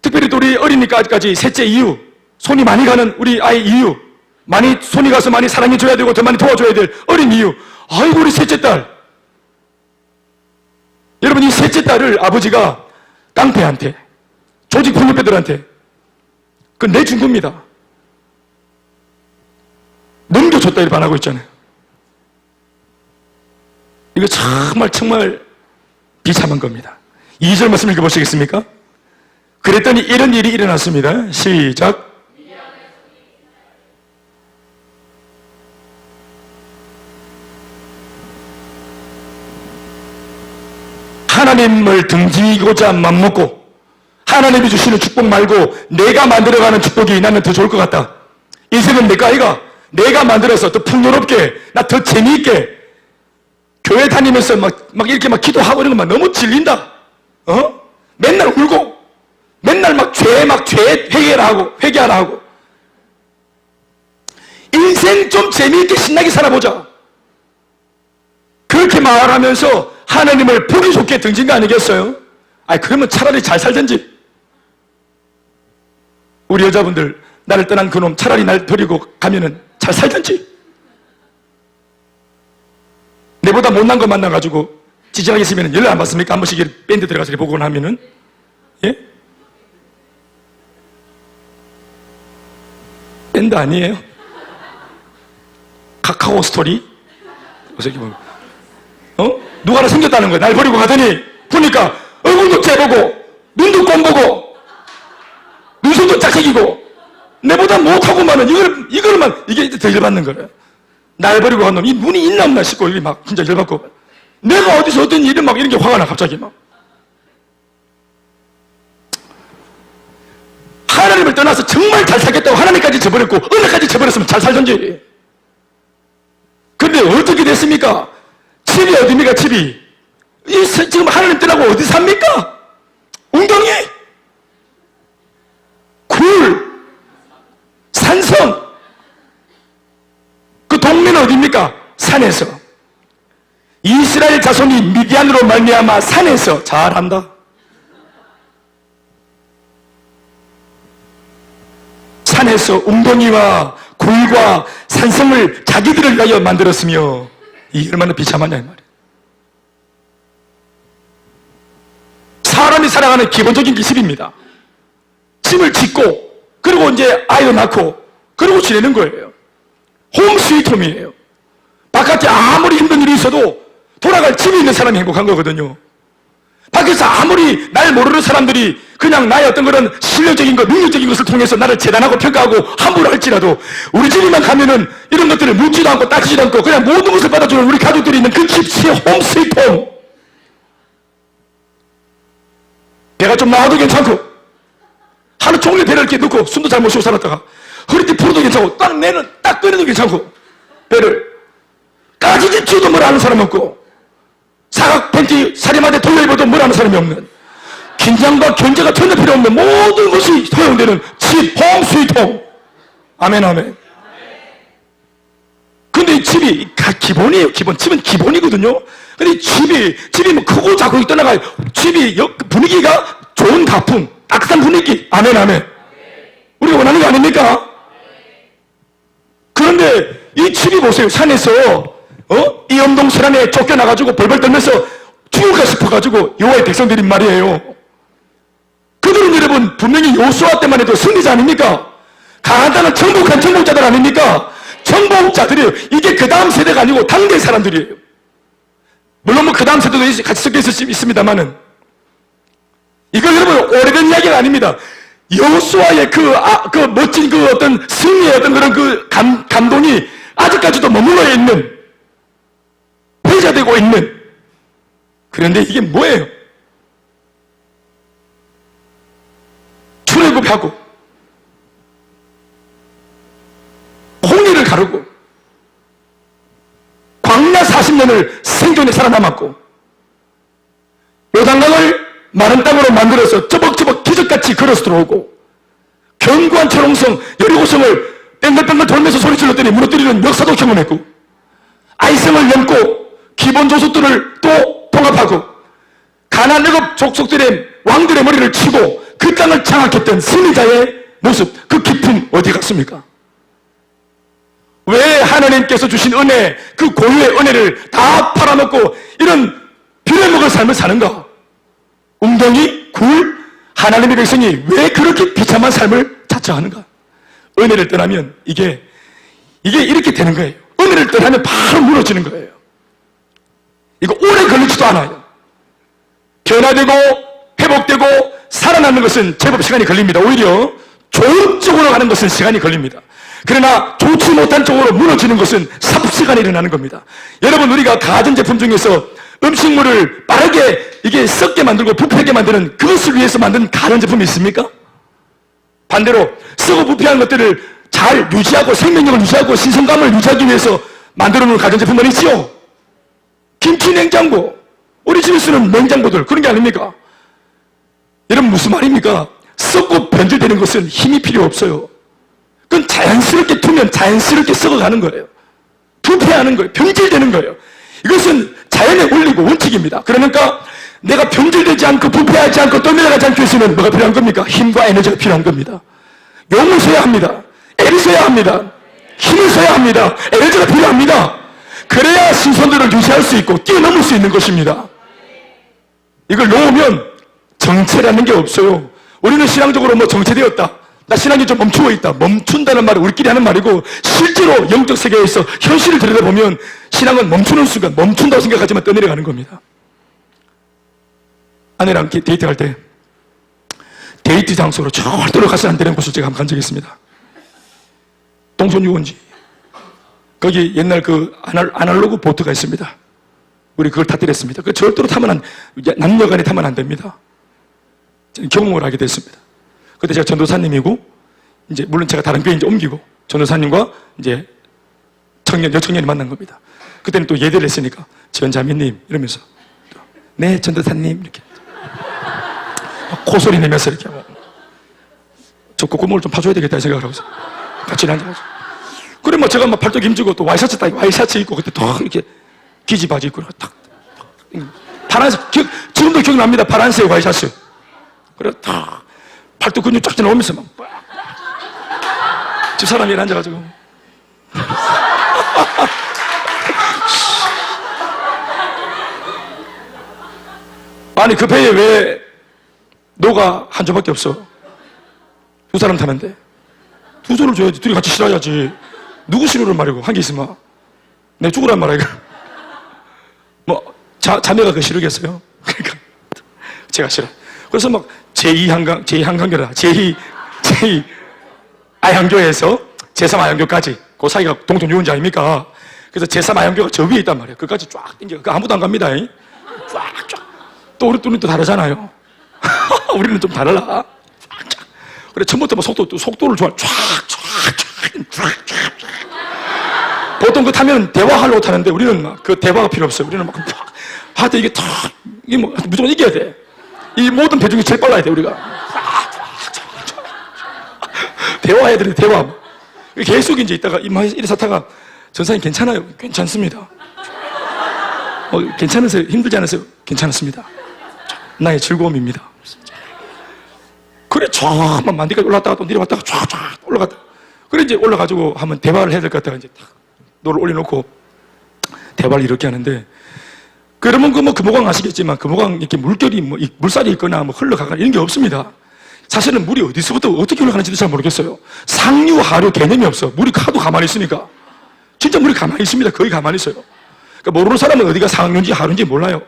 특별히 또 우리 어린이까지 셋째 이유, 손이 많이 가는 우리 아이 이유, 많이 손이 가서 많이 사랑해줘야 되고 더 많이 도와줘야 될 어린 이유, 아이고 우리 셋째 딸. 여러분 이 셋째 딸을 아버지가 깡패한테 조직 폭력배들한테 그 내준 겁니다. 넘겨줬다 이렇게 반하고 있잖아요. 이거 정말 비참한 겁니다. 2절 말씀 읽어보시겠습니까? 그랬더니 이런 일이 일어났습니다. 시작. 하나님을 등지고자 맘먹고 하나님이 주시는 축복 말고 내가 만들어가는 축복이 나는 더 좋을 것 같다. 인생은 내가 아이가 내가 만들어서 더 풍요롭게 나 더 재미있게 교회 다니면서 막 이렇게 막 기도하고 이런 것만 너무 질린다. 맨날 울고 맨날 죄 회개하라 하고 인생 좀 재미있게 신나게 살아보자. 그렇게 말하면서 하나님을 보기 좋게 등진 거 아니겠어요? 그러면 차라리 잘 살든지. 우리 여자분들 나를 떠난 그놈 차라리 날 버리고 가면은 잘 살든지. 내보다 못난 거 만나가지고 지지하게 있으면 연락 안 받습니까? 한 번씩 밴드 들어가서 이렇게 보고 하면은. 예? 밴드 아니에요? 카카오 스토리? 누가 하나 생겼다는 거야. 날 버리고 가더니 보니까 얼굴도 째보고 눈도 껌보고 눈썹도 짝짝이고 내보다 못하고만은 이걸만 이게 더 열받는 거래. 날 버리고 간 놈 이 눈이 있나 없나 싶고 이게 막 진짜 열받고 내가 어디서 어떤 일이 막 이런 게 화가 나 갑자기 막. 하나님을 떠나서 정말 잘 살겠다고 하나님까지 저버렸고 은혜까지 저버렸으면 잘 살던지. 그런데 어떻게 됐습니까? 집이 어디입니까? 집이 지금 하나님 떠나고 어디 삽니까? 웅덩이, 굴, 산성. 그 동네는 어디입니까? 산에서. 이스라엘 자손이 미디안으로 말미암아 산에서 잘한다. 산에서 웅덩이와 굴과 산성을 자기들을 위하여 만들었으며 이게 얼마나 비참하냐 이 말이에요. 사람이 살아가는 기본적인 기습입니다. 집을 짓고 그리고 이제 아이를 낳고 그리고 지내는 거예요. 홈 스위트 홈이에요. 바깥에 아무리 힘든 일이 있어도 돌아갈 집이 있는 사람이 행복한 거거든요. 밖에서 아무리 날 모르는 사람들이 그냥 나의 어떤 그런 실력적인 것, 능력적인 것을 통해서 나를 재단하고 평가하고 함부로 할지라도 우리 집에만 가면은 이런 것들을 묻지도 않고 따지지도 않고 그냥 모든 것을 받아주는 우리 가족들이 있는 그 집, 홈 스위트 홈. 배가 좀 나와도 괜찮고 하루 종일 배를 이렇게 넣고 숨도 잘 못 쉬고 살았다가 허리띠 풀어도 괜찮고 딱 내는 딱 꺼내도 괜찮고 배를 까지지 쥐도 뭘 아는 사람 없고 사각 팬티 사리마대 돌려 입어도 뭘 아는 사람이 없는 긴장과 견제가 전혀 필요 없는 모든 것이 허용되는 집, 홈 스위트 홈. 아멘 아멘. 근데 이 집이 기본이에요. 기본. 집은 기본이거든요. 근데 집이 뭐 크고 작고 떠나가요. 집이 분위기가 좋은 가풍, 따뜻한 분위기. 아멘 아멘. 우리가 원하는 거 아닙니까? 그런데 이 집이 보세요. 산에서 이엄동 설안에 쫓겨나가지고 벌벌 떨면서 죽을까 싶어가지고 여호와의 백성들인 말이에요. 그들은 여러분 분명히 여호수아 때만 해도 승리자 아닙니까? 강하다는 정복한 정복자들 아닙니까? 정복자들이에요. 이게 그 다음 세대가 아니고 당대 사람들이에요. 물론 뭐 그 다음 세대도 같이 섞여 있습니다만은 이거 여러분 오래된 이야기가 아닙니다. 여호수아의 그 멋진 그 어떤 승리의 어떤 그런 그 감동이 아직까지도 머물러 있는 회자되고 있는. 그런데 이게 뭐예요? 출애굽하고 홍해를 가르고 광야 40년을 생존에 살아남았고 요단강을 마른 땅으로 만들어서 쩌벅쩌벅 기적같이 걸어서 들어오고 견고한 철옹성 여리고성을 뺑글뺑글 돌면서 소리 질렀더니 무너뜨리는 역사도 경험했고 아이성을 넘고 기본 조속들을 또 통합하고 가나안 애굽 족속들의 왕들의 머리를 치고 그 땅을 장악했던 승리자의 모습, 그 깊음 어디 갔습니까? 왜 하나님께서 주신 은혜, 그 고유의 은혜를 다 팔아먹고 이런 비려먹을 삶을 사는가? 웅덩이, 굴, 하나님의 백성이 왜 그렇게 비참한 삶을 자처하는가? 은혜를 떠나면 이게 이렇게 되는 거예요. 은혜를 떠나면 바로 무너지는 거예요. 이거 오래 걸리지도 않아요. 변화되고 회복되고 살아나는 것은 제법 시간이 걸립니다. 오히려 좋은 쪽으로 가는 것은 시간이 걸립니다. 그러나 좋지 못한 쪽으로 무너지는 것은 삽시간에 일어나는 겁니다. 여러분 우리가 가전제품 중에서 음식물을 빠르게 이게 썩게 만들고 부패하게 만드는 그것을 위해서 만든 가전제품이 있습니까? 반대로 썩고 부패한 것들을 잘 유지하고 생명력을 유지하고 신선감을 유지하기 위해서 만들어 놓은 가전제품은 있지요. 김치 냉장고, 우리 집에 쓰는 냉장고들 그런 게 아닙니까? 여러분 무슨 말입니까? 썩고 변질되는 것은 힘이 필요 없어요. 그건 자연스럽게 두면 자연스럽게 썩어가는 거예요. 부패하는 거예요. 변질되는 거예요. 이것은 자연의 원리고 원칙입니다. 그러니까 내가 변질되지 않고 부패하지 않고 떠내려가지 않기 위해서는 뭐가 필요한 겁니까? 힘과 에너지가 필요한 겁니다. 용을 써야 합니다. 애를 써야 합니다. 힘을 써야 합니다. 에너지가 필요합니다. 그래야 신선도를 유지할 수 있고 뛰어넘을 수 있는 것입니다. 이걸 놓으면 정체라는 게 없어요. 우리는 신앙적으로 뭐 정체되었다. 나 신앙이 좀 멈추어 있다. 멈춘다는 말은 우리끼리 하는 말이고 실제로 영적 세계에서 현실을 들여다보면 신앙은 멈추는 순간 멈춘다고 생각하지만 떠내려가는 겁니다. 아내랑 데이트할 때 데이트 장소로 절대로 가서는 안 되는 곳을 제가 한번 간 적이 있습니다. 동촌유원지. 거기 옛날 그 아날로그 보트가 있습니다. 우리 그걸 타뜨렸습니다. 그 절대로 남녀간에 타면 안 됩니다. 경험을 하게 됐습니다. 그때 제가 전도사님이고, 이제, 물론 제가 다른 교회 이제 옮기고, 전도사님과 이제 여청년이 만난 겁니다. 그때는 또 예대를 했으니까, 지원자매님, 이러면서, 네, 전도사님, 이렇게. 코소리 내면서 이렇게 하고, 저 콧구멍을 좀 파줘야 되겠다 생각을 하고 있어요. 같이 앉아가지고. 그래, 뭐 제가 막 팔뚝 힘주고 또 와이셔츠 입고, 그때 또 이렇게 기지 바지 입고, 탁. 파란색, 지금도 기억납니다. 파란색 와이셔츠. 그래, 탁. 팔뚝 근육 쫙 나오면서 막 집사람이 앉아가지고 아니 그 배에 왜 노가 한 조밖에 없어? 두 사람 타는데 두 손을 줘야지. 둘이 같이 실어야지. 누구 실으란 말이고 한 개 있으면 내 죽으란 말이야. 뭐 자매가 그 실으겠어요? 그러니까 제가 싫어. 그래서 막 제2한강교라 제2아양교에서 제3아양교까지 그 사이가 동통 유원지 아닙니까? 그래서 제3아양교가 저 위에 있단 말이에요. 그까지 쫙 당겨. 그 아무도 안 갑니다. 쫙. 또 우리 또 다르잖아요. 우리는 좀 달라. 그래, 처음부터 뭐 속도를 좋아. 쫙. 보통 그 타면 대화하려고 타는데 우리는 막 그 대화가 필요 없어요. 우리는 막 하여튼 이게 뭐 무조건 이겨야 돼. 이 모든 배 중에 제일 빨라야 돼, 우리가. 대화해야 되는데, 대화. 계속 이제 있다가 이래 사타가 전사님 괜찮아요? 괜찮습니다. 괜찮으세요? 힘들지 않으세요? 괜찮습니다. 나의 즐거움입니다. 그래, 쫙 만디까지 올라갔다가 또 내려왔다가 쫙 올라갔다. 그래, 이제 올라가지고 한번 대화를 해야 될 것 같다가 이제 탁 노를 올려놓고 대화를 이렇게 하는데, 그러면 그 금호강 아시겠지만 금호강 이렇게 물결이 물살이 있거나 흘러가거나 이런 게 없습니다. 사실은 물이 어디서부터 어떻게 흘러가는지도 잘 모르겠어요. 상류, 하류 개념이 없어. 물이 하도 가만히 있으니까. 진짜 물이 가만히 있습니다. 거의 가만히 있어요. 그러니까 모르는 사람은 어디가 상류인지 하류인지 몰라요.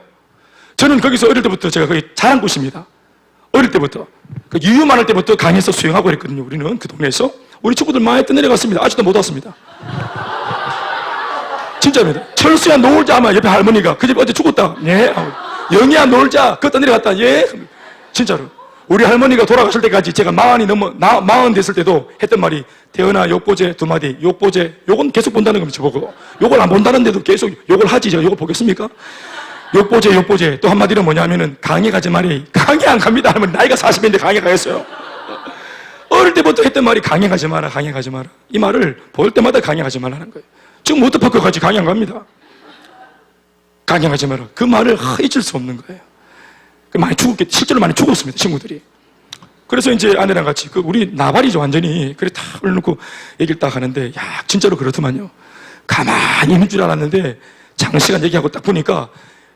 저는 거기서 어릴 때부터 제가 거의 자란 곳입니다. 어릴 때부터. 그 유유 많을 때부터 강에서 수영하고 그랬거든요. 우리는 그 동네에서. 우리 친구들 많이 떠내려갔습니다. 아직도 못 왔습니다. 진짜입니다. 철수야 놀자 하면 옆에 할머니가 그 집 어제 죽었다. 예. 영희야 놀자. 그거 떠내려갔다. 예. 진짜로. 우리 할머니가 돌아가실 때까지 제가 40 됐을 때도 했던 말이 태연아 욕보제 2마디. 욕보제. 욕은 계속 본다는 겁니다. 저보고. 욕을 안 본다는데도 계속 욕을 하지. 제가 욕을 보겠습니까? 욕보제. 또 한마디로 뭐냐면은 강에 가지 말이. 강에 안 갑니다. 할머니 나이가 40인데 강에 가겠어요. 어릴 때부터 했던 말이 강에 가지 마라. 이 말을 볼 때마다 강에 가지 말라는 거예요. 지금 워터파크까지 강에 안 갑니다. 강에 가지 마라. 그 말을 잊을 수 없는 거예요. 실제로 많이 죽었습니다, 친구들이. 그래서 이제 아내랑 같이, 우리 나발이죠, 완전히. 그래, 다 올려놓고 얘기를 딱 하는데, 야, 진짜로 그렇더만요. 가만히 있는 줄 알았는데, 장시간 얘기하고 딱 보니까,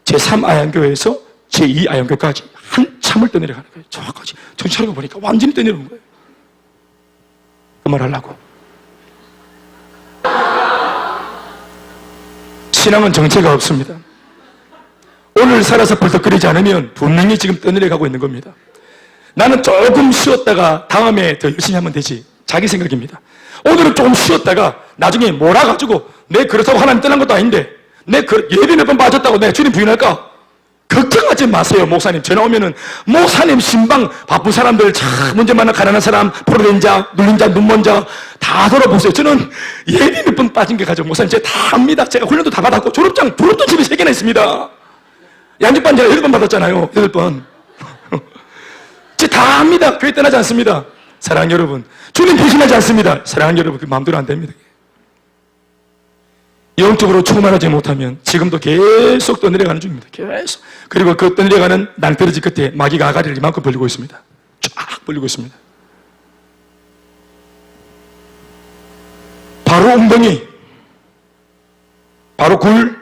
제3아양교에서 제2아양교까지 한참을 떠내려가는 거예요. 저까지. 정신 차리고 보니까 완전히 떠내려오는 거예요. 그 말 하려고. 신앙은 정체가 없습니다. 오늘 살아서 벌떡거리지 않으면 분명히 지금 떠내려가고 있는 겁니다. 나는 조금 쉬었다가 다음에 더 열심히 하면 되지. 자기 생각입니다. 오늘은 조금 쉬었다가 나중에 몰아가지고 내 그렇다고 하나님 떠난 것도 아닌데 내 예배 몇 번 빠졌다고 내 주님 부인할까? 걱정하지 마세요. 목사님 전화 오면은 목사님 신방 바쁜 사람들 참 문제 많아 가난한 사람 포로된 자 눌린 자 눈먼 자 다 돌아보세요. 저는 예배 몇 번 빠진 게 가지고 목사님 제가 다 합니다. 제가 훈련도 다 받았고 졸업장 졸업도 집에 3개나 있습니다. 양육반 제가 8번 받았잖아요. 8번. 제가 다 합니다. 교회 떠나지 않습니다. 사랑하는 여러분, 주님 배신하지 않습니다. 사랑하는 여러분, 그 마음대로 안 됩니다. 영적으로 충만하지 못하면 지금도 계속 떠내려가는 중입니다. 계속. 그리고 그 떠내려가는 낭떠러지 끝에 마귀가 아가리를 이만큼 벌리고 있습니다. 쫙 벌리고 있습니다. 바로 엉덩이, 바로 굴,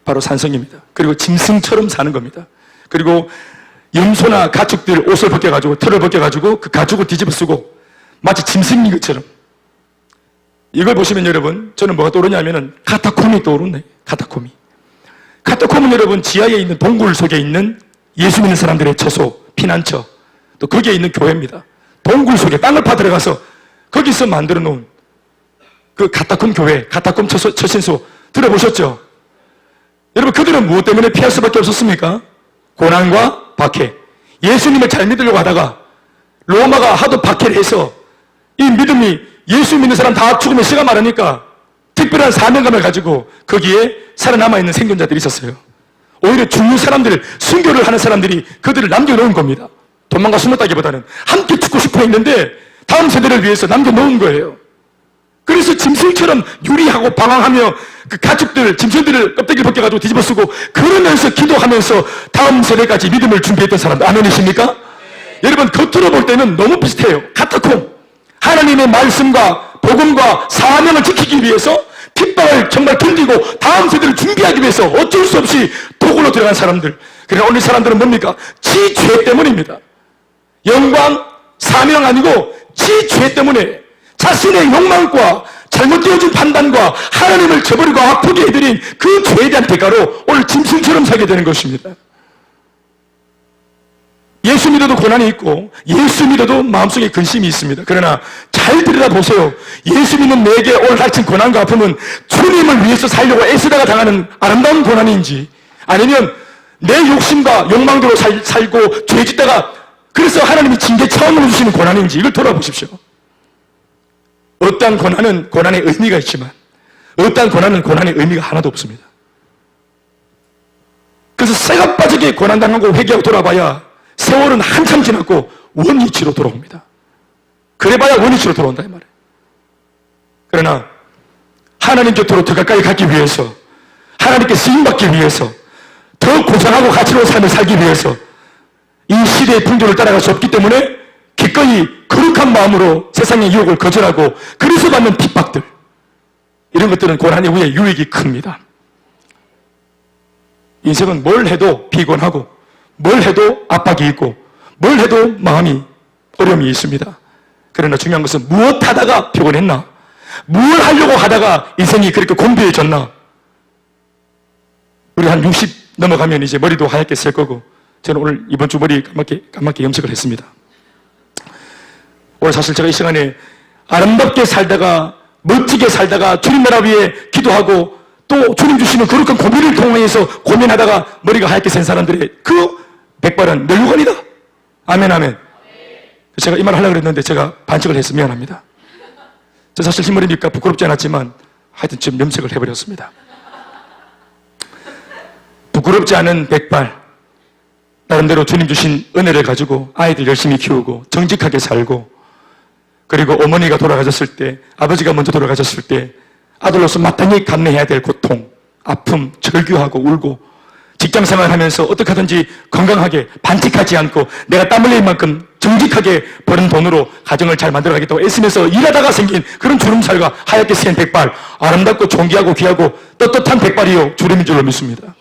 바로 산성입니다. 그리고 짐승처럼 사는 겁니다. 그리고 염소나 가축들 옷을 벗겨가지고 털을 벗겨가지고 그 가죽을 뒤집어 쓰고 마치 짐승인 것처럼. 이걸 보시면 여러분, 저는 뭐가 떠오르냐면은 카타콤이 떠오르네. 카타콤은 여러분 지하에 있는 동굴 속에 있는 예수 믿는 사람들의 처소, 피난처, 또 거기에 있는 교회입니다. 동굴 속에 땅을 파 들어가서 거기서 만들어 놓은 그 카타콤 교회, 카타콤 처신소 들어보셨죠? 여러분 그들은 무엇 때문에 피할 수밖에 없었습니까? 고난과 박해. 예수님을 잘 믿으려고 하다가 로마가 하도 박해를 해서 이 믿음이 예수 믿는 사람 다 죽으면 시간 많으니까 특별한 사명감을 가지고 거기에 살아남아있는 생존자들이 있었어요. 오히려 죽는 사람들, 순교를 하는 사람들이 그들을 남겨놓은 겁니다. 도망가 숨었다기보다는 함께 죽고 싶어 했는데 다음 세대를 위해서 남겨놓은 거예요. 그래서 짐승처럼 유리하고 방황하며 그 가축들, 짐승들을 껍데기를 벗겨가지고 뒤집어 쓰고 그러면서 기도하면서 다음 세대까지 믿음을 준비했던 사람들 아멘이십니까? 네. 여러분 겉으로 볼 때는 너무 비슷해요. 카타콤. 하나님의 말씀과 복음과 사명을 지키기 위해서 핍박을 정말 견디고 다음 세대를 준비하기 위해서 어쩔 수 없이 도굴로 들어간 사람들. 그러나 오늘 사람들은 뭡니까? 지 죄 때문입니다. 영광, 사명 아니고 지 죄 때문에 자신의 욕망과 잘못되어진 판단과 하나님을 저버리고 아프게 해드린 그 죄에 대한 대가로 오늘 짐승처럼 살게 되는 것입니다. 예수 믿어도 고난이 있고 예수 믿어도 마음속에 근심이 있습니다. 그러나 잘 들여다보세요. 예수 믿는 내게 올 닥친 고난과 아픔은 주님을 위해서 살려고 애쓰다가 당하는 아름다운 고난인지, 아니면 내 욕심과 욕망대로 살고 죄 짓다가 그래서 하나님이 징계 처음으로 주시는 고난인지, 이걸 돌아보십시오. 어떠한 고난은 고난의 의미가 있지만 어떠한 고난은 고난의 의미가 하나도 없습니다. 그래서 쇠가 빠지게 고난당하고 회개하고 돌아봐야 세월은 한참 지났고 원위치로 돌아옵니다. 그래봐야 원위치로 돌아온다 이 말이에요. 그러나 하나님 곁으로 더 가까이 가기 위해서, 하나님께 쓰임받기 위해서, 더 고상하고 가치로운 삶을 살기 위해서 이 시대의 풍조를 따라갈 수 없기 때문에 기꺼이 거룩한 마음으로 세상의 유혹을 거절하고 그래서 받는 핍박들, 이런 것들은 고난 이후에 유익이 큽니다. 인생은 뭘 해도 피곤하고 뭘 해도 압박이 있고 뭘 해도 마음이 어려움이 있습니다. 그러나 중요한 것은 무엇 하다가 피곤했나, 무엇 하려고 하다가 인생이 그렇게 곤비해졌나. 우리 한 60 넘어가면 이제 머리도 하얗게 쓸 거고, 저는 오늘 이번 주 머리 까맣게 염색을 했습니다. 오늘 사실 제가 이 시간에 아름답게 살다가 멋지게 살다가 주님 나라 위에 기도하고 또 주님 주시는 거룩한 고민을 통해서 고민하다가 머리가 하얗게 센 사람들의 그 백발은 멸류관이다. 아멘 아멘. 제가 이 말을 하려고 했는데 제가 반칙을 해서 미안합니다. 저 사실 흰머리니까 부끄럽지 않았지만 하여튼 지금 염색을 해버렸습니다. 부끄럽지 않은 백발, 나름대로 주님 주신 은혜를 가지고 아이들 열심히 키우고 정직하게 살고, 그리고 어머니가 돌아가셨을 때, 아버지가 먼저 돌아가셨을 때 아들로서 마땅히 감내해야 될 고통, 아픔, 절규하고 울고, 직장생활 하면서 어떻게 하든지 건강하게 반칙하지 않고 내가 땀 흘릴 만큼 정직하게 버는 돈으로 가정을 잘 만들어가겠다고 애쓰면서 일하다가 생긴 그런 주름살과 하얗게 센 백발, 아름답고 존귀하고 귀하고 떳떳한 백발이요 주름인 줄로 믿습니다.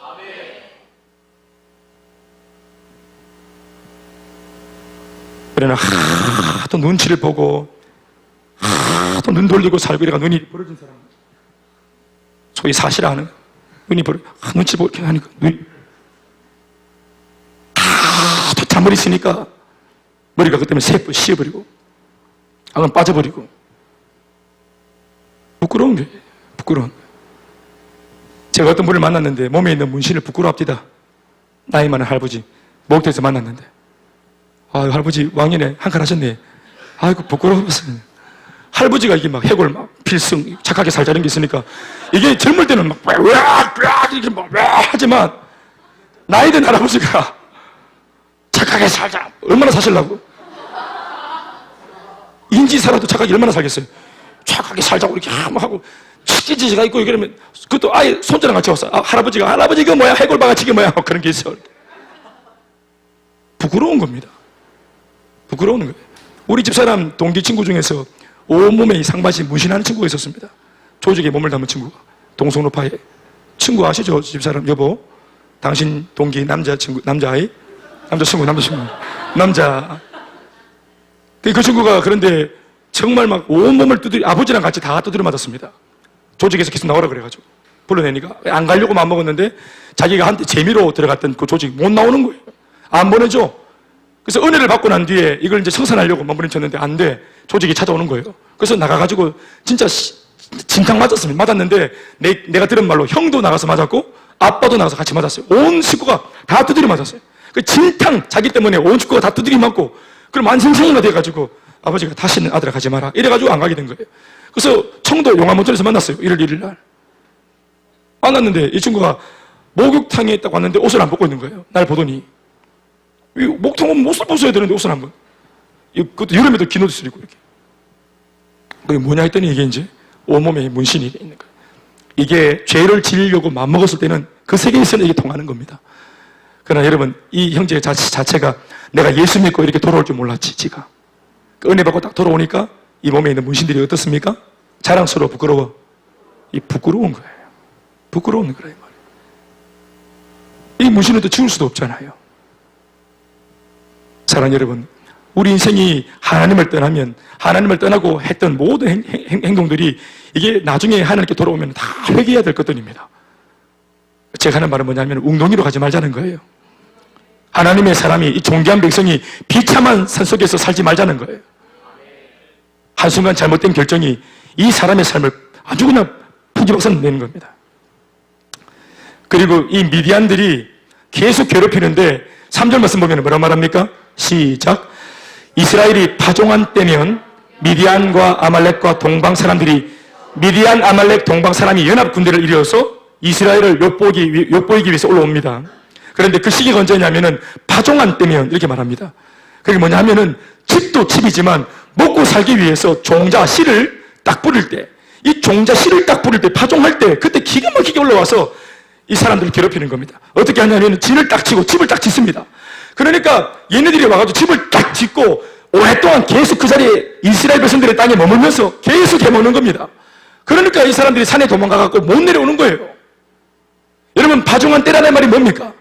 그러나 하도 눈치를 보고 하도 눈 돌리고 살고 이래가 눈이 벌어진 사람, 소위 사실하는 눈이 눈치 보고 이렇게 하니까 눈이 하도 잔머리 쓰니까 머리가 그 때문에 새고 씌어버리고 악은 빠져버리고 부끄러운 거예요. 부끄러운 거예요. 제가 어떤 분을 만났는데 몸에 있는 문신을 부끄러워합디다. 나이 많은 할아버지 목욕탕에서 만났는데, 아 할아버지 왕년에 한 칸 하셨네. 아이고 부끄러웠어요. 할아버지가 이게 막 해골 막 필승 착하게 살자는 게 있으니까 이게 젊을 때는 막 이렇게 막 하지만 나이 든 할아버지가 착하게 살자 얼마나 사실라고? 인지 살아도 착하게 얼마나 살겠어요? 착하게 살자고 이렇게 하고 치지지가 있고 그러면 그것도 아예 손자랑 같이 왔어. 아, 할아버지 이거 뭐야? 해골 바가지가 뭐야? 그런 게 있어요. 부끄러운 겁니다. 부끄러운 거예요. 우리 집사람 동기 친구 중에서 온몸에 이 상반신 문신하는 친구가 있었습니다. 조직에 몸을 담은 친구가. 동성로파의 친구 아시죠? 집사람 여보, 당신 동기 남자친구, 남자아이? 남자친구. 그 친구가 그런데 정말 막 온몸을 아버지랑 같이 다 두드려 맞았습니다. 조직에서 계속 나오라 그래가지고 불러내니까 안 가려고 마음먹었는데 자기가 한때 재미로 들어갔던 그 조직 못 나오는 거예요. 안 보내줘. 그래서 은혜를 받고 난 뒤에 이걸 이제 청산하려고 마무리쳤는데 안 돼. 조직이 찾아오는 거예요. 그래서 나가가지고 진짜 진탕 맞았습니다. 맞았는데 내가 들은 말로 형도 나가서 맞았고 아빠도 나가서 같이 맞았어요. 온 식구가 다 두드려 맞았어요. 그 진탕 자기 때문에 온 식구가 다 두드려 맞고 그럼 만신창이가 돼가지고 아버지가 다시는 아들아 가지 마라 이래가지고 안 가게 된 거예요. 그래서 청도 용화문전에서 만났어요. 1월 1일 날 만났는데 이 친구가 목욕탕에 딱 왔는데 옷을 안 벗고 있는 거예요. 날 보더니 목욕탕 오면 옷을 벗어야 되는데 옷을 안 벗어. 그것도 여름에도 긴 옷을 입고 이렇게. 그게 뭐냐 했더니 이게 이제 온몸에 문신이 있는 거예요. 이게 죄를 지으려고 마음먹었을 때는 그 세계에서는 이게 통하는 겁니다. 그러나 여러분 이 형제 자체가 내가 예수 믿고 이렇게 돌아올 줄 몰랐지. 지가 그 은혜 받고 딱 돌아오니까 이 몸에 있는 문신들이 어떻습니까? 자랑스러워 부끄러워? 이 부끄러운 거예요. 부끄러운 거예요. 이 문신을 또 지울 수도 없잖아요. 사랑하는 여러분, 우리 인생이 하나님을 떠나면 하나님을 떠나고 했던 모든 행동들이 이게 나중에 하나님께 돌아오면 다 회개해야 될 것들입니다. 제가 하는 말은 뭐냐면 웅덩이로 가지 말자는 거예요. 하나님의 사람이, 이 존귀한 백성이 비참한 산속에서 살지 말자는 거예요. 한순간 잘못된 결정이 이 사람의 삶을 아주 그냥 풍지박산 내는 겁니다. 그리고 이 미디안들이 계속 괴롭히는데 3절 말씀 보면 뭐라고 말합니까? 시작. 이스라엘이 파종한 때면 미디안과 아말렉과 동방 사람들이, 미디안, 아말렉, 동방 사람이 연합 군대를 이루어서 이스라엘을 엿보이기 위해서 올라옵니다. 그런데 그 시기가 언제냐면은 파종한 때면 이렇게 말합니다. 그게 뭐냐 하면은 집도 집이지만 먹고 살기 위해서 종자 씨를 딱 뿌릴 때, 이 종자 씨를 딱 뿌릴 때, 파종할 때, 그때 기가 막히게 올라와서 이 사람들을 괴롭히는 겁니다. 어떻게 하냐면 진을 딱 치고 집을 딱 짓습니다. 그러니까 얘네들이 와가지고 집을 딱 짓고 오랫동안 계속 그 자리에 이스라엘 백성들의 땅에 머물면서 계속 해먹는 겁니다. 그러니까 이 사람들이 산에 도망가갖고 못 내려오는 거예요. 여러분, 파종한 때라는 말이 뭡니까?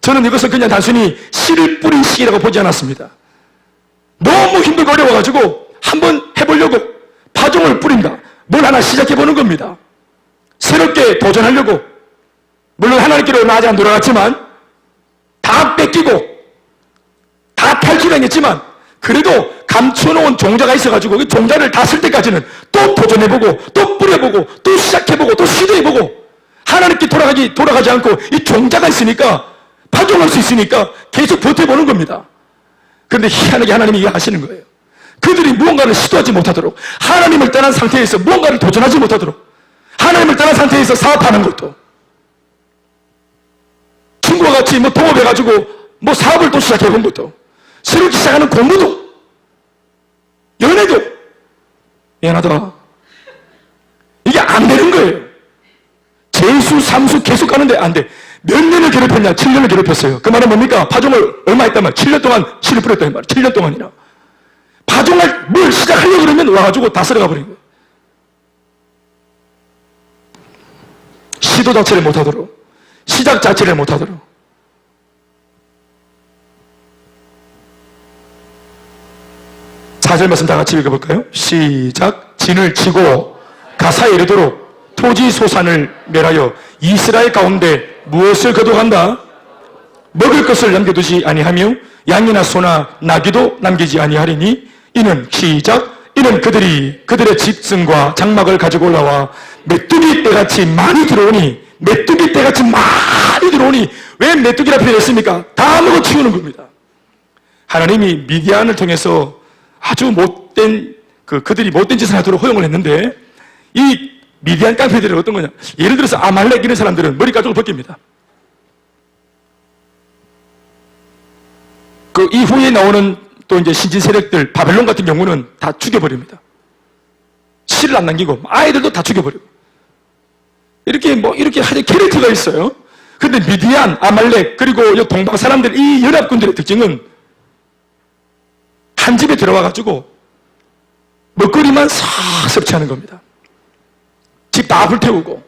저는 이것을 그냥 단순히 씨를 뿌린 시기라고 보지 않았습니다. 너무 힘들고 어려워가지고 한번 해보려고 파종을 뿌린다. 뭘 하나 시작해보는 겁니다. 새롭게 도전하려고. 물론 하나님께로 나아지 안 돌아갔지만 다 뺏기고 다 탈취당했지만 그래도 감춰놓은 종자가 있어가지고 그 종자를 다 쓸 때까지는 또 도전해보고 또 뿌려보고 또 시작해보고 또 시도해보고 하나님께 돌아가지 않고 이 종자가 있으니까 파종할 수 있으니까 계속 버텨보는 겁니다. 그런데 희한하게 하나님이 이거 하시는 거예요. 그들이 무언가를 시도하지 못하도록, 하나님을 떠난 상태에서 무언가를 도전하지 못하도록, 하나님을 떠난 상태에서 사업하는 것도, 친구와 같이 동업해가지고 사업을 또 시작해본 것도, 새롭게 시작하는 공부도, 연애도, 미안하다. 이게 안 되는 거예요. 재수, 삼수 계속 가는데 안 돼. 몇 년을 괴롭혔냐? 7년을 괴롭혔어요. 그 말은 뭡니까? 파종을 얼마 했단 말이야? 7년 동안 씨를 뿌렸단 말이야. 7년 동안이나. 파종을 뭘 시작하려고 그러면 와가지고 다 쓸어가 버린 거예요. 시도 자체를 못하도록, 시작 자체를 못하도록. 사절 말씀 다 같이 읽어볼까요? 시작. 진을 치고 가사에 이르도록 토지 소산을 멸하여 이스라엘 가운데 무엇을 거둬간다? 먹을 것을 남겨두지 아니하며 양이나 소나 나귀도 남기지 아니하리니 이는 시작. 이는 그들의 짐승과 장막을 가지고 올라와 메뚜기 떼같이 많이 들어오니, 메뚜기 떼같이 많이 들어오니, 왜 메뚜기라 표현했습니까? 다 먹어치우는 겁니다. 하나님이 미디안을 통해서 아주 못된 그들이 못된 짓을 하도록 허용을 했는데, 이 미디안 깡패들은 어떤 거냐? 예를 들어서 아말렉 이런 사람들은 머리 가죽을 벗깁니다. 그 이후에 나오는 또 이제 신진 세력들, 바벨론 같은 경우는 다 죽여버립니다. 씨를 안 남기고 아이들도 다 죽여버리고. 이렇게 하는 캐릭터가 있어요. 근데 미디안, 아말렉, 그리고 이 동방 사람들, 이 연합군들의 특징은 한 집에 들어와가지고 먹거리만 싹 섭취하는 겁니다. 집 다 불태우고,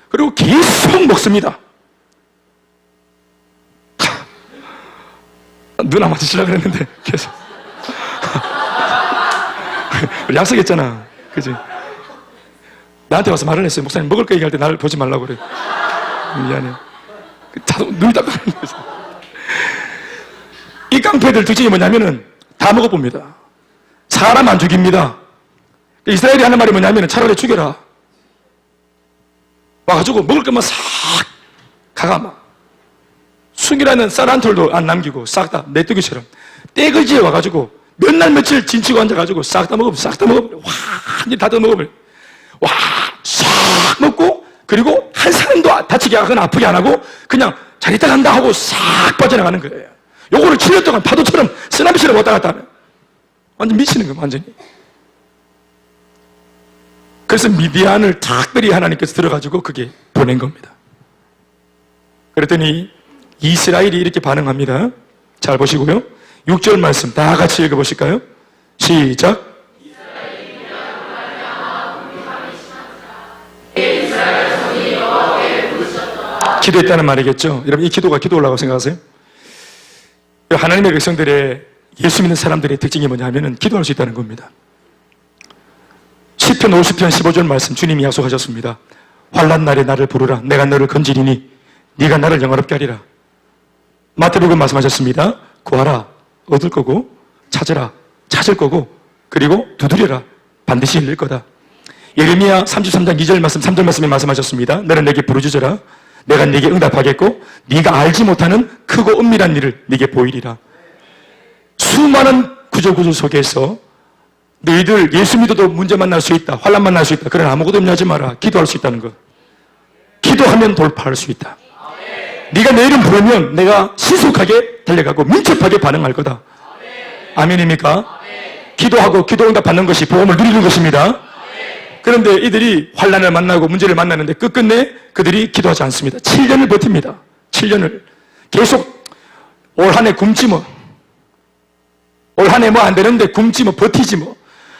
그리고 계속 먹습니다. 누나 맞으시려고 그랬는데, 계속. 약속했잖아. 그지? 나한테 와서 말을 했어요. 목사님, 먹을 거 얘기할 때 나를 보지 말라고 그래. 미안해. 눈이 딱 가는 거죠. 이 깡패들 특징이 뭐냐면은 다 먹어봅니다. 사람 안 죽입니다. 이스라엘이 하는 말이 뭐냐면은 차라리 죽여라. 와가지고 먹을 것만 싹 가가마. 숭이라는 쌀 한 톨도 안 남기고 싹 다 메뚜기처럼 떼글지에 와가지고 몇 날 며칠 진치고 앉아가지고 싹 다 먹어버려. 싹 다 먹어버려. 완전히 다 먹어버려. 와, 싹 먹고, 그리고 한 사람도 다치게 하거나 아프게 안 하고 그냥 잘 있다 간다 하고 싹 빠져나가는 거예요. 요거를 7년 동안 파도처럼 쓰나미처럼 왔다 갔다 하면 완전 미치는 거예요. 완전히. 그래서 미디안을 특별히 하나님께서 들어가지고 그게 보낸 겁니다. 그랬더니 이스라엘이 이렇게 반응합니다. 잘 보시고요. 6절 말씀 다 같이 읽어보실까요? 시작. 기도했다는 말이겠죠. 여러분, 이 기도가 기도라고 생각하세요? 하나님의 백성들의, 예수 믿는 사람들의 특징이 뭐냐 하면은 기도할 수 있다는 겁니다. 시편 50편 15절 말씀 주님이 약속하셨습니다. 환난 날에 나를 부르라. 내가 너를 건지리니 네가 나를 영화롭게 하리라. 마태복음 말씀하셨습니다. 구하라, 얻을 거고, 찾으라, 찾을 거고, 그리고 두드려라, 반드시 열릴 거다. 예레미야 33장 2절 말씀, 3절 말씀에 말씀하셨습니다. 너는 내게 부르짖어라. 내가 네게 응답하겠고 네가 알지 못하는 크고 은밀한 일을 네게 보이리라. 수많은 구절구절 속에서 너희들 예수 믿어도 문제 만날 수 있다, 환난 만날 수 있다. 그러나 아무것도 염려하지 마라. 기도할 수 있다는 것. 기도하면 돌파할 수 있다. 네가 내 이름 부르면 내가 신속하게 달려가고 민첩하게 반응할 거다. 아멘입니까? 기도하고 기도 응답 받는 것이 복음을 누리는 것입니다. 그런데 이들이 환난을 만나고 문제를 만나는데 끝끝내 그들이 기도하지 않습니다. 7년을 버팁니다. 7년을 계속 올 한 해 굶지 뭐, 올 한 해 뭐 안 되는데 굶지 뭐, 버티지 뭐.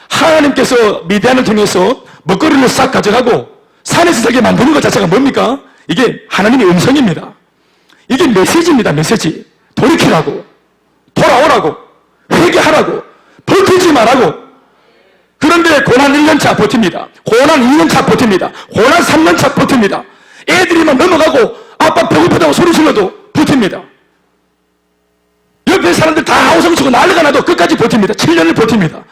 하나님께서 미디안을 통해서 먹거리를 싹 가져가고 산에서 살게 만드는 것 자체가 뭡니까? 이게 하나님의 음성입니다. 이게 메시지입니다. 메시지. 돌이키라고, 돌아오라고, 회개하라고, 버티지 말라고. 그런데 고난 1년차 버팁니다. 고난 2년차 버팁니다. 고난 3년차 버팁니다. 애들이 막 넘어가고 아빠 배고프다고 소리 질러도 버팁니다. 옆에 사람들 다 아우성치고 난리가 나도 끝까지 버팁니다. 7년을 버팁니다.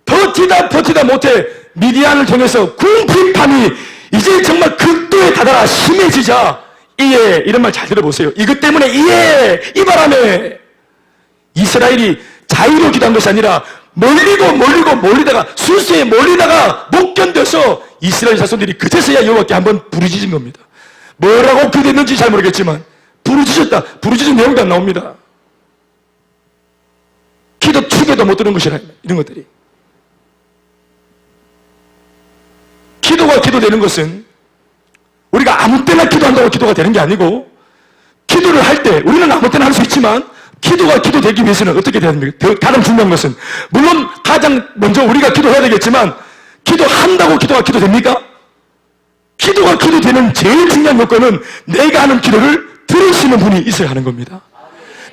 버티다 못해 미디안을 통해서 궁핍함이 이제 정말 극도에 다다라 심해지자 이에 이런 말 잘 들어보세요. 이것 때문에 이 바람에 이스라엘이 자유로 기도한 것이 아니라 몰리다가 수세에 몰리다가 못 견뎌서 이스라엘 자손들이 그제서야 여호와께 한번 부르짖은 겁니다. 뭐라고 기도했는지 잘 모르겠지만 부르짖었다. 부르짖은 내용도 안 나옵니다. 기도 축에도 못 드는 것이라 이런 것들이. 기도가 기도되는 것은 우리가 아무 때나 기도한다고 기도가 되는 게 아니고 기도를 할 때 우리는 아무 때나 할 수 있지만 기도가 기도되기 위해서는 어떻게 돼야 됩니까? 가장 중요한 것은 물론 가장 먼저 우리가 기도해야 되겠지만 기도한다고 기도가 기도됩니까? 기도가 기도되는 제일 중요한 요건은 내가 하는 기도를 들으시는 분이 있어야 하는 겁니다.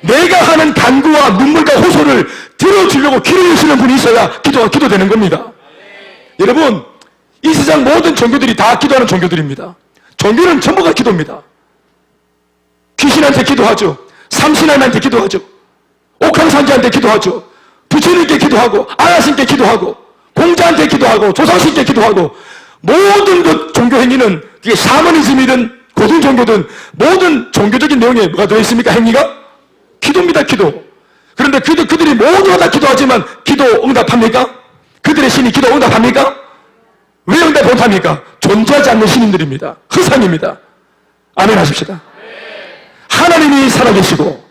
내가 하는 간구와 눈물과 호소를 들어주려고 귀를 여시는 분이 있어야 기도가 기도되는 겁니다. 여러분, 이 세상 모든 종교들이 다 기도하는 종교들입니다. 종교는 전부가 기도입니다. 귀신한테 기도하죠. 삼신하나님한테 기도하죠. 옥황상제한테 기도하죠. 부처님께 기도하고 아야신께 기도하고 공자한테 기도하고 조상신께 기도하고 모든 그 종교 행위는 이게 샤머니즘이든 고등 종교든 모든 종교적인 내용에 뭐가 들어있습니까? 행위가? 기도입니다. 기도. 그런데 그들이 모두가 다 기도하지만 기도 응답합니까? 그들의 신이 기도 응답합니까? 왜 응답 못합니까? 존재하지 않는 신인들입니다. 허상입니다. 아멘 하십시다. 하나님이 살아계시고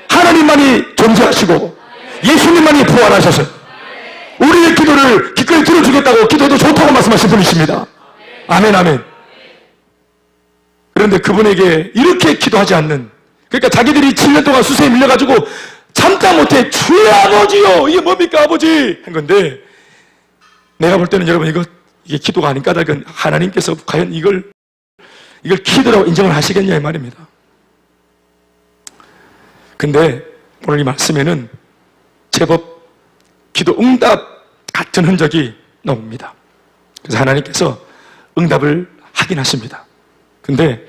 하나님만이 존재하시고 예수님만이 부활하셔서 우리의 기도를 기꺼이 들어주겠다고 기도해도 좋다고 말씀하신 분이십니다. 아멘 아멘. 그런데 그분에게 이렇게 기도하지 않는, 그러니까 자기들이 7년 동안 수세에 밀려가지고 참다 못해 주의 아버지요 이게 뭡니까 아버지 한 건데, 내가 볼 때는 여러분 이게 기도가 아닌 까닭은 하나님께서 과연 이걸 기도라고 인정을 하시겠냐 이 말입니다. 근데 오늘 이 말씀에는 제법 기도 응답 같은 흔적이 나옵니다. 그래서 하나님께서 응답을 하긴 하십니다. 근데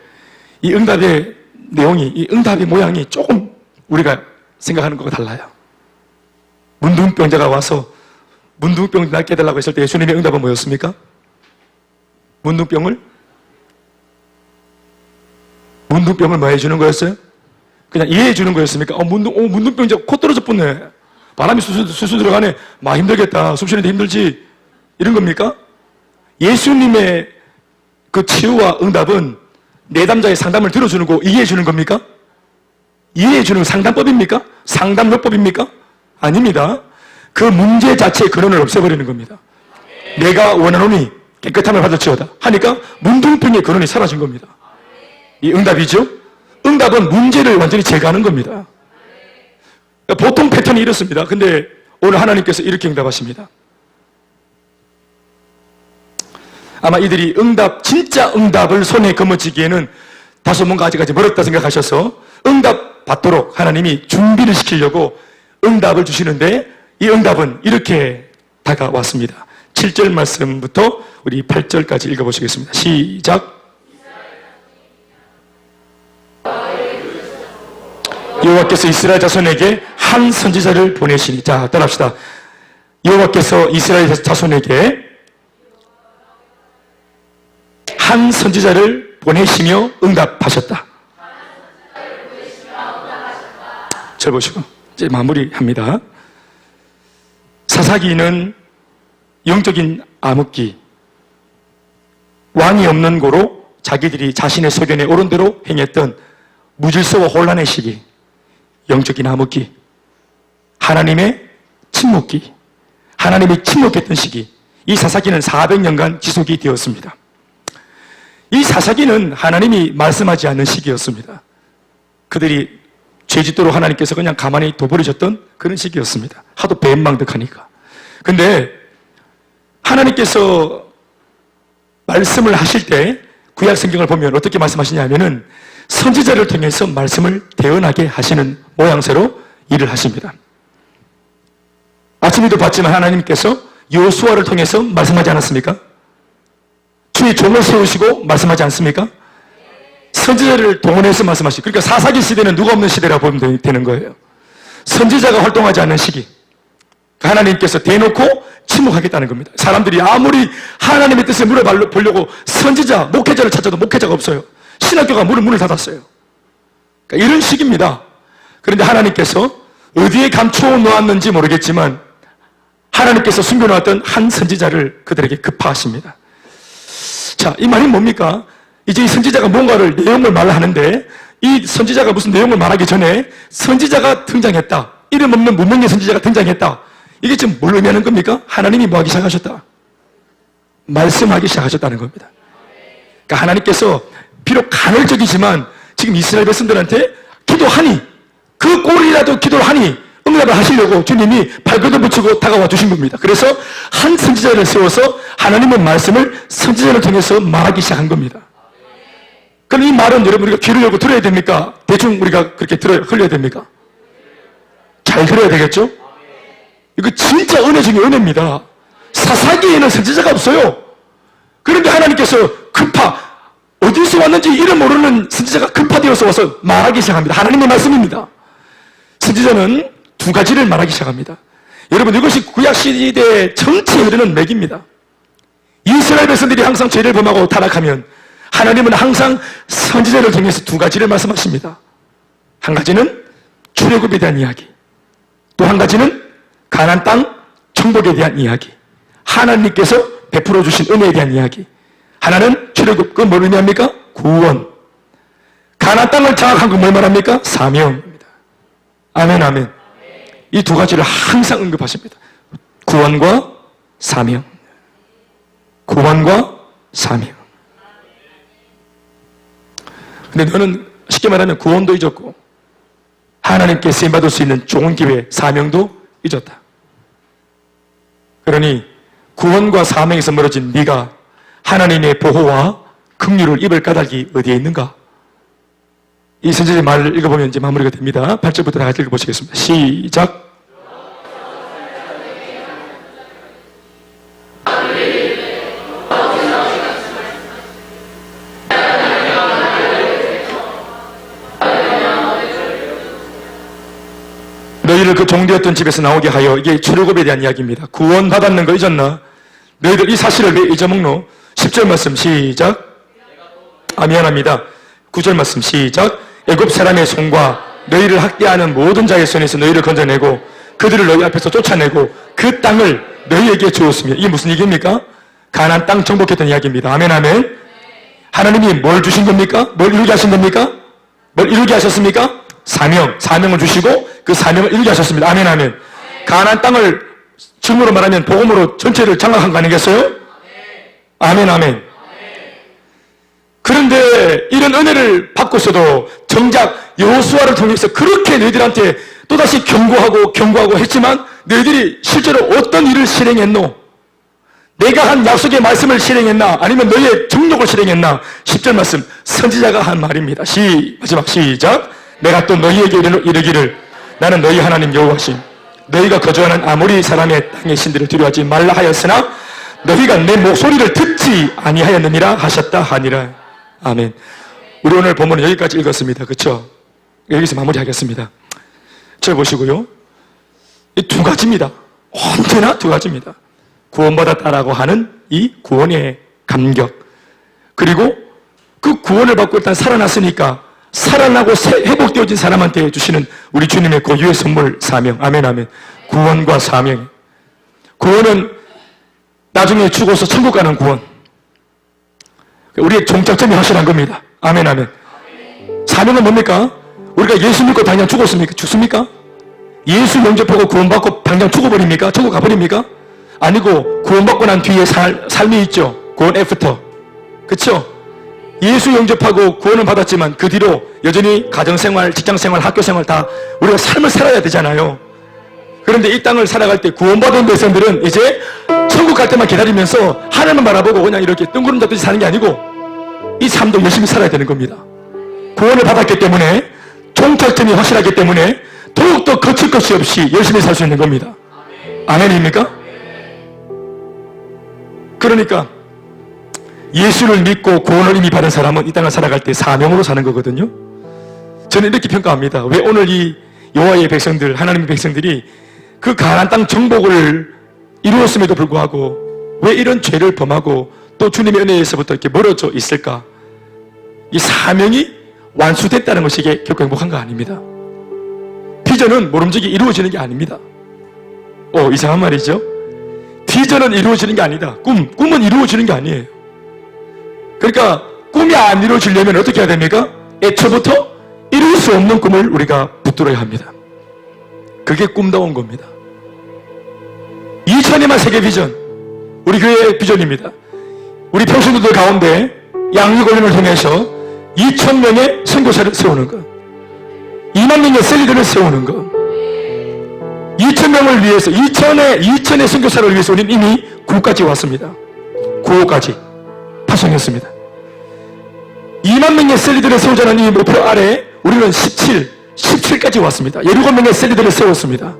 이 응답의 내용이, 이 응답의 모양이 조금 우리가 생각하는 것과 달라요. 문둥병자가 와서 문둥병 낫게 해달라고 했을 때 예수님의 응답은 뭐였습니까? 문둥병을 뭐 해주는 거였어요? 그냥 이해해 주는 거였습니까? 문둥병자 코 떨어져 붙네. 바람이 수수 들어가네. 힘들겠다. 숨 쉬는데 힘들지. 이런 겁니까? 예수님의 그 치유와 응답은 내담자의 상담을 들어주는 거 이해해 주는 겁니까? 이해해 주는 상담법입니까? 상담요법입니까? 아닙니다. 그 문제 자체의 근원을 없애버리는 겁니다. 내가 원하노니 깨끗함을 받을지어다 하니까 문둥병의 근원이 사라진 겁니다. 이 응답이죠? 응답은 문제를 완전히 제거하는 겁니다. 보통 패턴이 이렇습니다. 근데 오늘 하나님께서 이렇게 응답하십니다. 아마 이들이 진짜 응답을 손에 거머쥐기에는 다소 뭔가 아직까지 멀었다 생각하셔서 응답 받도록 하나님이 준비를 시키려고 응답을 주시는데, 이 응답은 이렇게 다가왔습니다. 7절 말씀부터 우리 8절까지 읽어보시겠습니다. 시작. 여호와께서 이스라엘 자손에게 한 선지자를 보내시니. 자, 따라합시다. 여호와께서 이스라엘 자손에게 한 선지자를 보내시며 응답하셨다. 잘 보시고 이제 마무리합니다. 사사기는 영적인 암흑기, 왕이 없는 고로 자기들이 자신의 소견에 옳은 대로 행했던 무질서와 혼란의 시기, 영적인 암흑기, 하나님의 침묵기, 하나님이 침묵했던 시기, 이 사사기는 400년간 지속이 되었습니다. 이 사사기는 하나님이 말씀하지 않는 시기였습니다. 그들이 죄짓도록 하나님께서 그냥 가만히 둬버리셨던 그런 시기였습니다. 하도 배은망덕하니까. 근데 하나님께서 말씀을 하실 때 구약 성경을 보면 어떻게 말씀하시냐면은 선지자를 통해서 말씀을 대언하게 하시는 모양새로 일을 하십니다. 아침에도 봤지만 하나님께서 여호수아를 통해서 말씀하지 않았습니까? 주의 종을 세우시고 말씀하지 않습니까? 선지자를 동원해서 말씀하시고, 그러니까 사사기 시대는 누가 없는 시대라고 보면 되는 거예요. 선지자가 활동하지 않는 시기. 하나님께서 대놓고 침묵하겠다는 겁니다. 사람들이 아무리 하나님의 뜻을 물어보려고 선지자, 목회자를 찾아도 목회자가 없어요. 신학교가 문을 닫았어요. 그러니까 이런 식입니다. 그런데 하나님께서 어디에 감추어 놓았는지 모르겠지만 하나님께서 숨겨놓았던 한 선지자를 그들에게 급파하십니다. 자, 이 말이 뭡니까? 이제 이 선지자가 뭔가를 내용을 말하는데 이 선지자가 무슨 내용을 말하기 전에 선지자가 등장했다. 이름 없는 무명의 선지자가 등장했다. 이게 지금 뭘 의미하는 겁니까? 하나님이 뭐 하기 시작하셨다? 말씀하기 시작하셨다는 겁니다. 그러니까 하나님께서 비록 간헐적이지만 지금 이스라엘 백성들한테 기도하니, 그 꼴이라도 기도를 하니 응답을 하시려고 주님이 발걸음 붙이고 다가와 주신 겁니다. 그래서 한 선지자를 세워서 하나님의 말씀을 선지자를 통해서 말하기 시작한 겁니다. 그럼 이 말은 여러분 우리가 귀를 열고 들어야 됩니까? 대충 우리가 그렇게 흘려야 됩니까? 잘 들어야 되겠죠? 이거 진짜 은혜 중에 은혜입니다. 사사기에는 선지자가 없어요. 그런데 하나님께서 어디서 왔는지 이름 모르는 선지자가 급파되어서 와서 말하기 시작합니다. 하나님의 말씀입니다. 선지자는 두 가지를 말하기 시작합니다. 여러분, 이것이 구약시대 전체에 흐르는 맥입니다. 이스라엘 백성들이 항상 죄를 범하고 타락하면 하나님은 항상 선지자를 통해서 두 가지를 말씀하십니다. 한 가지는 출애굽에 대한 이야기, 또 한 가지는 가나안 땅 정복에 대한 이야기, 하나님께서 베풀어 주신 은혜에 대한 이야기. 하나는 출애굽, 그건 뭘 의미합니까? 구원. 가나안 땅을 장악한 건 뭘 말합니까? 사명입니다. 아멘, 아멘. 이 두 가지를 항상 언급하십니다. 구원과 사명. 구원과 사명. 근데 너는 쉽게 말하면 구원도 잊었고 하나님께 쓰임받을 수 있는 좋은 기회, 사명도 잊었다. 그러니 구원과 사명에서 멀어진 네가 하나님의 보호와 긍휼을 입을 까닭이 어디에 있는가? 이 선지자의 말을 읽어보면 이제 마무리가 됩니다. 8절부터 다 같이 읽어보시겠습니다. 시작. 너희를 그 종되었던 집에서 나오게 하여, 이게 출애굽에 대한 이야기입니다. 구원 받았는 거 잊었나? 너희들 이 사실을 왜 잊어먹노? 10절 말씀 시작. 미안합니다. 9절 말씀 시작. 애굽 사람의 손과 너희를 학대하는 모든 자의 손에서 너희를 건져내고 그들을 너희 앞에서 쫓아내고 그 땅을 너희에게 주었습니다. 이게 무슨 얘기입니까? 가나안 땅 정복했던 이야기입니다. 아멘, 아멘. 하나님이 뭘 주신 겁니까? 뭘 이루게 하신 겁니까? 뭘 이루게 하셨습니까? 사명을 주시고 그 사명을 이루게 하셨습니다. 아멘, 아멘. 가나안 땅을 증거로 말하면 복음으로 전체를 장악한 거 아니겠어요? 아멘, 아멘. 그런데 이런 은혜를 받고서도 정작 여호수아를 통해서 그렇게 너희들한테 또다시 경고하고 했지만 너희들이 실제로 어떤 일을 실행했노? 내가 한 약속의 말씀을 실행했나? 아니면 너희의 정욕을 실행했나? 10절 말씀, 선지자가 한 말입니다. 마지막 시작. 내가 또 너희에게 이르기를 나는 너희 하나님 여호와신 너희가 거주하는 아모리 사람의 땅의 신들을 두려워하지 말라 하였으나 너희가 내 목소리를 듣지 아니하였느니라 하셨다 하니라. 아멘. 우리 오늘 본문은 여기까지 읽었습니다. 그렇죠? 여기서 마무리하겠습니다. 저 보시고요. 이 두 가지입니다. 언제나 두 가지입니다. 구원받았다라고 하는 이 구원의 감격, 그리고 그 구원을 받고 일단 살아났으니까 살아나고 회복되어진 사람한테 주시는 우리 주님의 고유의 선물 사명. 아멘 아멘. 구원과 사명. 구원은 나중에 죽어서 천국 가는 구원. 우리의 종착점이 확실한 겁니다. 아멘 아멘. 사명은 뭡니까? 우리가 예수 믿고 당장 죽었습니까? 죽습니까? 예수 영접하고 구원받고 당장 죽어버립니까? 천국 가버립니까? 아니고 구원받고 난 뒤에 삶이 있죠. 구원 애프터. 그쵸? 예수 영접하고 구원을 받았지만 그 뒤로 여전히 가정생활, 직장생활, 학교생활 다 우리가 삶을 살아야 되잖아요. 그런데 이 땅을 살아갈 때 구원받은 백성들은 이제 천국 갈 때만 기다리면서 하늘만 바라보고 그냥 이렇게 뜬구름 잡듯이 사는 게 아니고 이 삶도 열심히 살아야 되는 겁니다. 구원을 받았기 때문에 종착점이 확실하기 때문에 더욱더 거칠 것이 없이 열심히 살 수 있는 겁니다. 아멘입니까? 그러니까 예수를 믿고 구원을 이미 받은 사람은 이 땅을 살아갈 때 사명으로 사는 거거든요. 저는 이렇게 평가합니다. 왜 오늘 이 여호와의 백성들, 하나님의 백성들이 그 가나안 땅 정복을 이루었음에도 불구하고 왜 이런 죄를 범하고 또 주님의 은혜에서부터 이렇게 멀어져 있을까? 이 사명이 완수됐다는 것이 이게 결코 행복한 거 아닙니다. 비전은 모름지기 이루어지는 게 아닙니다. 이상한 말이죠. 비전은 이루어지는 게 아니다. 꿈은 이루어지는 게 아니에요. 그러니까 꿈이 안 이루어지려면 어떻게 해야 됩니까? 애초부터 이룰 수 없는 꿈을 우리가 붙들어야 합니다. 그게 꿈다운 겁니다. 2000년만 세계 비전, 우리 교회의 비전입니다. 우리 평신도들 가운데 양육훈련을 통해서 2000명의 선교사를 세우는 것, 2만 명의 셀리들을 세우는 것, 2000명을 위해서 2000의 선교사를 위해서 우리는 이미 9까지 왔습니다. 9호까지 파송했습니다. 2만 명의 셀리들을 세우자는 이 목표 아래 우리는 17까지 왔습니다. 17명의 셀리들을 세웠습니다.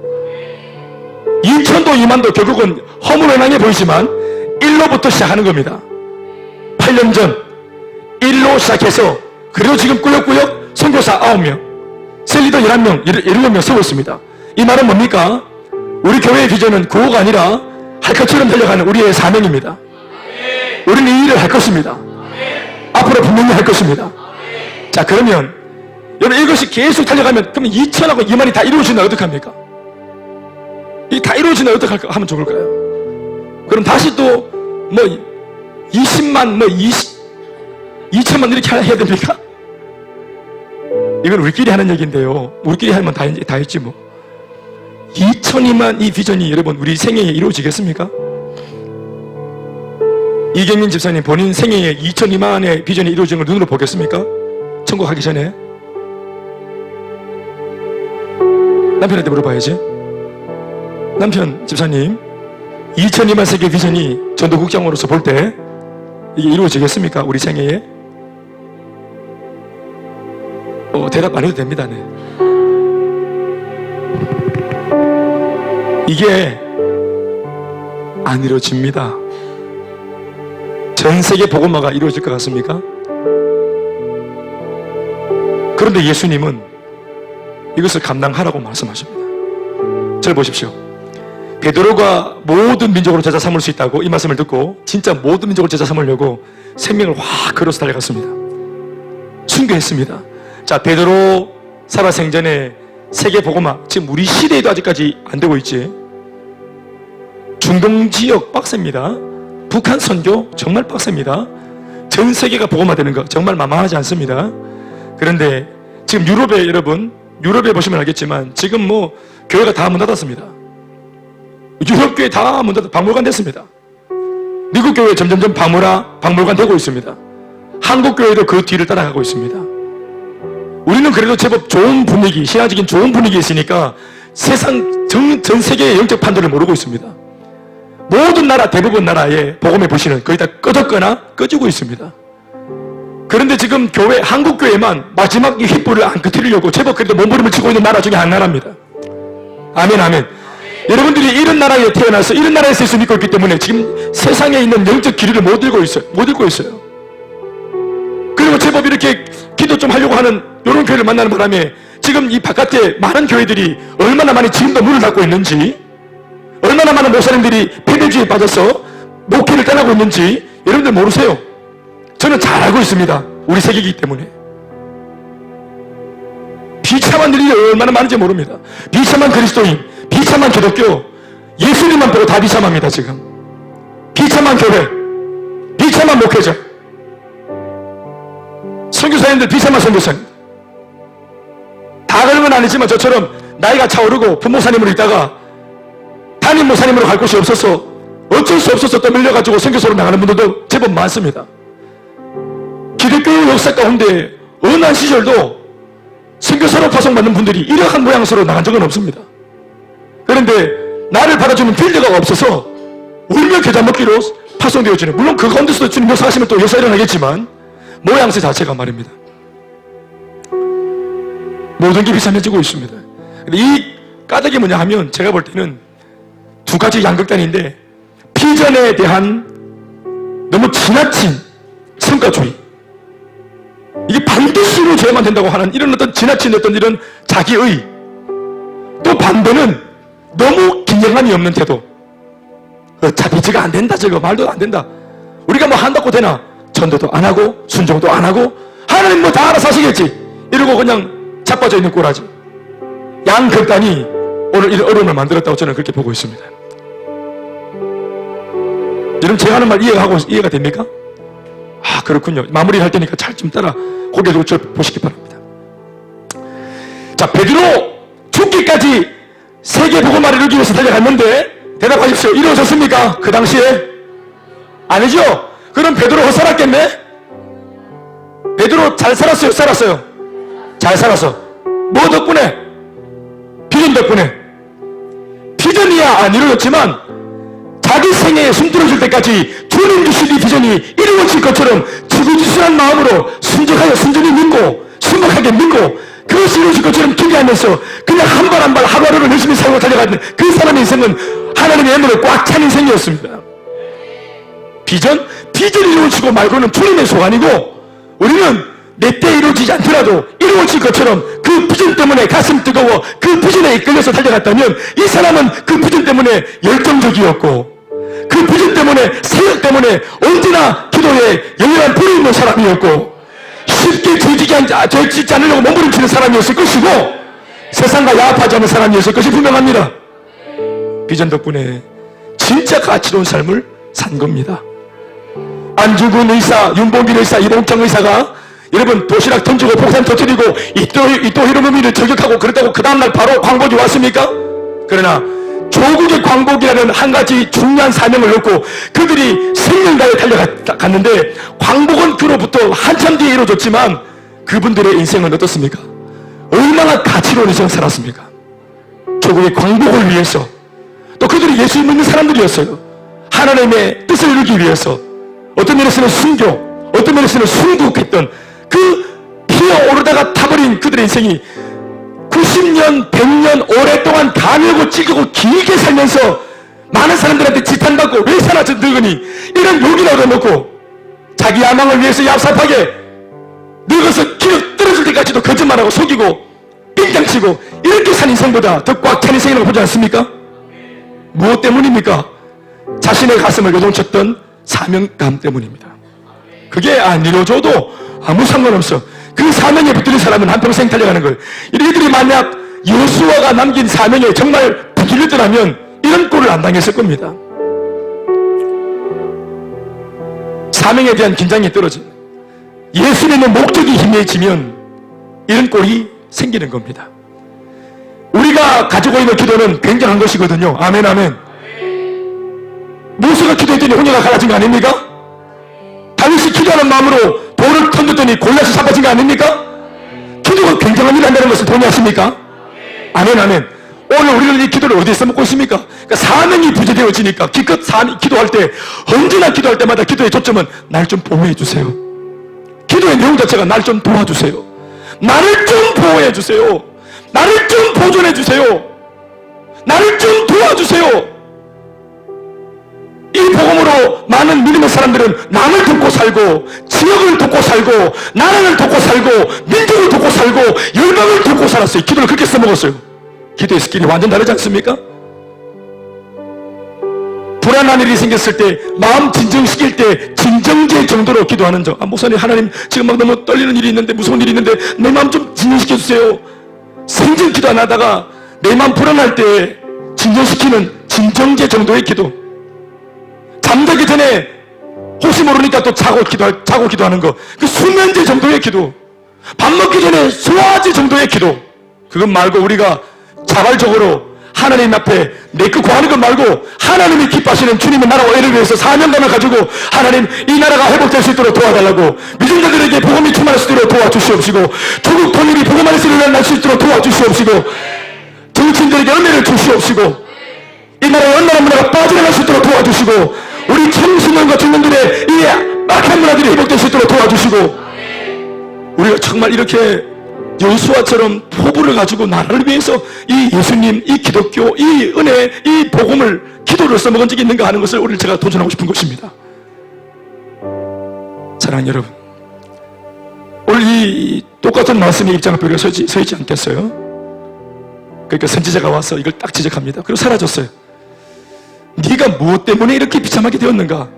2천도 2만도 결국은 허물어나게 보이지만 1로부터 시작하는 겁니다. 8년 전 1로 시작해서 그리고 지금 꾸역꾸역 선교사 9명, 셀리더 11명, 17명 세웠습니다. 이 말은 뭡니까? 우리 교회의 비전은 9호가 아니라 할 것처럼 달려가는 우리의 사명입니다. 우리는 이 일을 할 것입니다. 앞으로 분명히 할 것입니다. 자, 그러면 여러분 이것이 계속 달려가면 그러면 2천하고 2만이 다 이루어진다 어떡합니까? 이 다 이루어진다 어떡할까 하면 좋을까요? 그럼 다시 또 뭐 20만 2천만 이렇게 해야 됩니까? 이건 우리끼리 하는 얘기인데요. 우리끼리 하면 다 했지 뭐. 2천이만 이 비전이 여러분 우리 생애에 이루어지겠습니까? 이경민 집사님 본인 생애에 2천이만의 비전이 이루어진 걸 눈으로 보겠습니까? 천국 가기 전에 남편한테 물어봐야지. 남편 집사님 2천이만 세계 비전이 전도국장으로서 볼 때 이게 이루어지겠습니까? 우리 생애에? 대답 안 해도 됩니다. 네. 이게 안 이루어집니다. 전 세계 복음화가 이루어질 것 같습니까? 그런데 예수님은 이것을 감당하라고 말씀하십니다. 잘 보십시오. 베드로가 모든 민족으로 제자 삼을 수 있다고 이 말씀을 듣고 진짜 모든 민족을 제자 삼으려고 생명을 확 걸어서 달려갔습니다. 순교했습니다. 자, 베드로 살아생전에 세계 복음화 지금 우리 시대에도 아직까지 안 되고 있지. 중동 지역 빡셉니다. 북한 선교 정말 빡셉니다. 전 세계가 복음화되는 거 정말 만만하지 않습니다. 그런데 지금 유럽에 여러분 유럽에 보시면 알겠지만 지금 뭐 교회가 다 문 닫았습니다. 유럽 교회 다 문 닫아 박물관 됐습니다. 미국 교회 점점점 박물관 되고 있습니다. 한국 교회도 그 뒤를 따라가고 있습니다. 우리는 그래도 제법 좋은 분위기, 신앙적인 좋은 분위기에 있으니까 세상 전 세계의 영적 판도를 모르고 있습니다. 모든 나라, 대부분 나라에 복음의 불씨는 거의 다 꺼졌거나 꺼지고 있습니다. 그런데 지금 한국 교회만 마지막 이 횃불을 안 끄트리려고 제법 그래도 몸부림을 치고 있는 나라 중에 한 나라입니다. 아멘, 아멘. 여러분들이 이런 나라에 태어나서 이런 나라에서 예수 믿고 있기 때문에 지금 세상에 있는 영적 기류를 못 읽고 있어요. 그리고 제법 이렇게 기도 좀 하려고 하는 이런 교회를 만나는 바람에 지금 이 바깥에 많은 교회들이 얼마나 많이 지금도 문을 닫고 있는지, 얼마나 많은 목사님들이 패배주의에 빠져서 목회를 떠나고 있는지 여러분들 모르세요. 저는 잘 알고 있습니다. 우리 세계이기 때문에. 비참한 일이 얼마나 많은지 모릅니다. 비참한 그리스도인, 비참한 기독교, 예수님만 보고 다 비참합니다. 지금 비참한 교회, 비참한 목회자, 선교사님들 비참한 선교사님. 다 그런 건 아니지만 저처럼 나이가 차오르고 부목사님으로 있다가 담임 목사님으로 갈 곳이 없어서 어쩔 수 없어서 떠밀려가지고 선교사로 나가는 분들도 제법 많습니다. 기독교 역사 가운데 어느 한 시절도 선교사로 파송받는 분들이 이러한 모양새로 나간 적은 없습니다. 그런데 나를 받아주는 필드가 없어서 울며 겨자 먹기로 파송되어지는, 물론 그 가운데서도 주님 역사하시면 또 역사 일어나겠지만 모양새 자체가 말입니다. 모든 게 비참해지고 있습니다. 근데 이 까닭이 뭐냐 하면 제가 볼 때는 두 가지 양극단인데, 비전에 대한 너무 지나친 성과주의, 이게 반드시 이루어져야만 된다고 하는 이런 어떤 지나친 어떤 이런 자기의, 또 반대는 너무 긴장감이 없는 태도. 어차피 저거 안 된다, 저거 말도 안 된다, 우리가 뭐 한다고 되나, 전도도 안 하고 순종도 안 하고 하나님 뭐 다 알아서 하시겠지 이러고 그냥 자빠져 있는 꼬라지. 양극단이 오늘 이런 어려움을 만들었다고 저는 그렇게 보고 있습니다. 여러분 제가 하는 말 이해가 됩니까? 아, 그렇군요. 마무리할 테니까 잘 좀 따라 고개 들고 보시기 바랍니다. 자, 베드로 죽기까지 세계 복음화를 이루기 위해서 달려갔는데 대답하십시오. 이루어졌습니까? 그 당시에? 아니죠? 그럼 베드로 헛살았겠네? 베드로 잘 살았어요? 못 살았어요? 잘 살았어. 뭐 덕분에? 비전 덕분에. 비전이야 안 이루어졌지만 자기 생애에 숨들어줄 때까지 주님 주신 이 비전이 이루어질 것처럼 지구지순한 마음으로 순전히 믿고 순박하게 믿고 그것이 이루어질 것처럼 기대하면서 그냥 한 발 한 발 하루하루를 열심히 살고 달려가는 그 사람의 인생은 하나님의 애물에 꽉 찬 인생이었습니다. 비전이 이루어지고 말고는 주님의 소관이고, 우리는 내 때 이루어지지 않더라도 이루어질 것처럼 그 비전 때문에 가슴 뜨거워 그 비전에 이끌려서 달려갔다면 이 사람은 그 비전 때문에 열정적이었고, 그 비전 때문에, 사역 때문에 언제나 기도에 열렬한 불이 있는 사람이었고, 쉽게 죄짓지 않으려고 몸부림치는 사람이었을 것이고, 세상과 야합하지 않은 사람이었을 것이 분명합니다. 비전 덕분에 진짜 가치로운 삶을 산 겁니다. 안중근 의사, 윤봉길 의사, 이봉창 의사가 여러분 도시락 던지고 폭탄 터뜨리고 이토 히로부미를 저격하고 그랬다고 그 다음날 바로 광복이 왔습니까? 그러나 조국의 광복이라는 한 가지 중요한 사명을 놓고 그들이 생명가에 달려갔는데, 광복은 그로부터 한참 뒤에 이루어졌지만 그분들의 인생은 어떻습니까? 얼마나 가치로운 인생을 살았습니까? 조국의 광복을 위해서, 또 그들이 예수 믿는 사람들이었어요. 하나님의 뜻을 이루기 위해서 어떤 면에서는 순교, 어떤 면에서는 순국했던 그 피어오르다가 타버린 그들의 인생이 90년, 100년 오랫동안 가늘고 찌르고 길게 살면서 많은 사람들한테 지탄받고 왜 사나 저 늙으니 이런 욕이나 얻어먹고 자기 야망을 위해서 얍삽하게 늙어서 기력 떨어질 때까지도 거짓말하고 속이고 빙장치고 이렇게 산 인생보다 더 꽉 찬 인생이라고 보지 않습니까? 무엇 때문입니까? 자신의 가슴을 요동쳤던 사명감 때문입니다. 그게 안 이루어져도 아무 상관없어. 그 사명에 붙들린 사람은 한평생 달려가는 걸. 이들이 만약 여호수아가 남긴 사명에 정말 붙들렸더라면 이런 꼴을 안 당했을 겁니다. 사명에 대한 긴장이 떨어진, 예수님의 목적이 희미해지면 이런 꼴이 생기는 겁니다. 우리가 가지고 있는 기도는 굉장한 것이거든요. 아멘, 아멘. 모세가 기도했더니 홍해가 갈라진 거 아닙니까? 다윗이 기도하는 마음으로 돌을 던졌더니 골리앗이 잡아진 거 아닙니까? 기도가 굉장한 일을 한다는 것을 동의하십니까? 아멘, 아멘. 오늘 우리는 이 기도를 어디에서 먹고 있습니까? 그러니까 사명이 부재되어지니까 기껏 기도할 때, 언제나 기도할 때마다 기도의 초점은 날 좀 보호해 주세요. 기도의 내용 자체가 날 좀 도와주세요. 나를 좀 보호해 주세요. 나를 좀 보존해 주세요. 나를 좀 도와주세요. 이 복음으로 많은 믿음의 사람들은 남을 돕고 살고, 지역을 돕고 살고, 나라를 돕고 살고, 민족을 돕고 살고, 열방을 돕고 살았어요. 기도를 그렇게 써먹었어요. 기도의 스킬이 완전 다르지 않습니까? 불안한 일이 생겼을 때, 마음 진정시킬 때 진정제 정도로 기도하는 점. 목사님, 하나님 지금 막 너무 떨리는 일이 있는데, 무서운 일이 있는데 내 마음 좀 진정시켜 주세요. 생전 기도 안 하다가 내 마음 불안할 때 진정시키는 진정제 정도의 기도. 잠자기 전에 혹시 모르니까 또 자고 기도하는 거. 그 수면제 정도의 기도. 밥 먹기 전에 소화제 정도의 기도. 그것 말고 우리가 자발적으로 하나님 앞에 내 거 구하는 것 말고 하나님이 기뻐하시는 주님의 나라와 의를 위해서 사명감을 가지고 하나님 이 나라가 회복될 수 있도록 도와달라고, 믿음자들에게 복음이 충만할 수 있도록 도와주시옵시고, 조국 통일이 복음 안에서 일어날 수 있도록 도와주시옵시고, 정치인들에게 은혜를 주시옵시고, 이 나라의 언나라 문화가 빠져나갈 수 있도록 도와주시고, 우리 청소년과 청년들의 이 악한 문화들이 회복될 수 있도록 도와주시고, 우리가 정말 이렇게 여호수아처럼 포부를 가지고 나라를 위해서 이 예수님, 이 기독교, 이 은혜, 이 복음을 기도를 써먹은 적이 있는가 하는 것을 오늘 제가 도전하고 싶은 것입니다. 사랑하는 여러분, 오늘 이 똑같은 말씀의 입장 앞에 우리가 서 있지 않겠어요? 그러니까 선지자가 와서 이걸 딱 지적합니다. 그리고 사라졌어요. 네가 무엇 때문에 이렇게 비참하게 되었는가?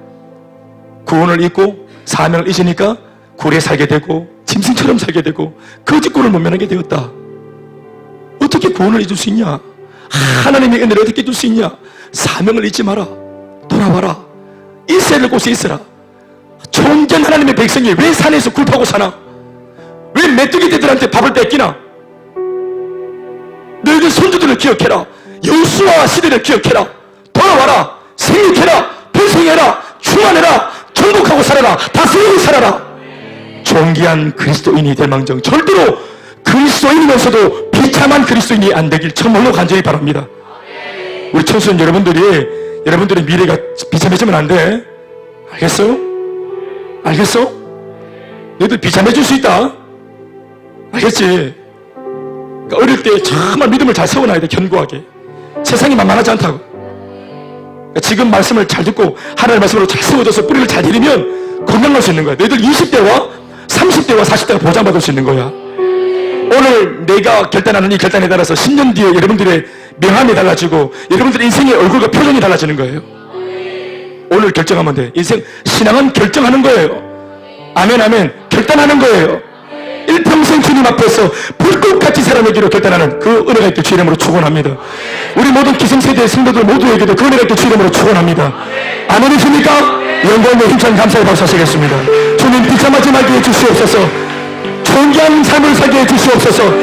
구원을 잊고 사명을 잊으니까 굴에 살게 되고 짐승처럼 살게 되고 거짓골을 못면하게 되었다. 어떻게 구원을 잊을 수 있냐? 하나님의 은혜를 어떻게 잊을 수 있냐? 사명을 잊지 마라. 돌아와라. 이스라엘 곳에 있어라. 존전 하나님의 백성이 왜 산에서 굴파고 사나? 왜 메뚜기들한테 밥을 뺏기나? 너희들 손주들을 기억해라. 여호수아 시대를 기억해라. 돌아와라. 생육해라. 번성해라. 충만해라. 정복하고 살아라. 다스리고 살아라. 존귀한 그리스도인이 될 망정 절대로 그리스도인이면서도 비참한 그리스도인이 안 되길 정말로 간절히 바랍니다. 우리 청소년 여러분들의 미래가 비참해지면 안 돼. 알겠어요? 알겠어? 너희들 비참해질 수 있다. 알겠지? 그러니까 어릴 때 정말 믿음을 잘 세워놔야 돼. 견고하게. 세상이 만만하지 않다고. 그러니까 지금 말씀을 잘 듣고 하나님의 말씀으로 잘 세워져서 뿌리를 잘 들이면 건강할 수 있는 거야. 너희들 20대와 30대와 40대가 보장받을 수 있는 거야. 오늘 내가 결단하는 이 결단에 따라서 10년 뒤에 여러분들의 명함이 달라지고 여러분들의 인생의 얼굴과 표정이 달라지는 거예요. 오늘 결정하면 돼. 신앙은 결정하는 거예요. 아멘, 아멘. 결단하는 거예요. 일평생 주님 앞에서 불꽃같이 살아내기로 결단하는 그 은혜가 있길 주 이름으로 축원합니다. 우리 모든 기성세대의 성도들 모두에게도 그 은혜가 있길 주 이름으로 축원합니다. 아멘이십니까? 영광과 힘찬 감사의 박수 하시겠습니다. 주님 비참하지 말게 해주시옵소서. 존귀한 삶을 살게 해주시옵소서.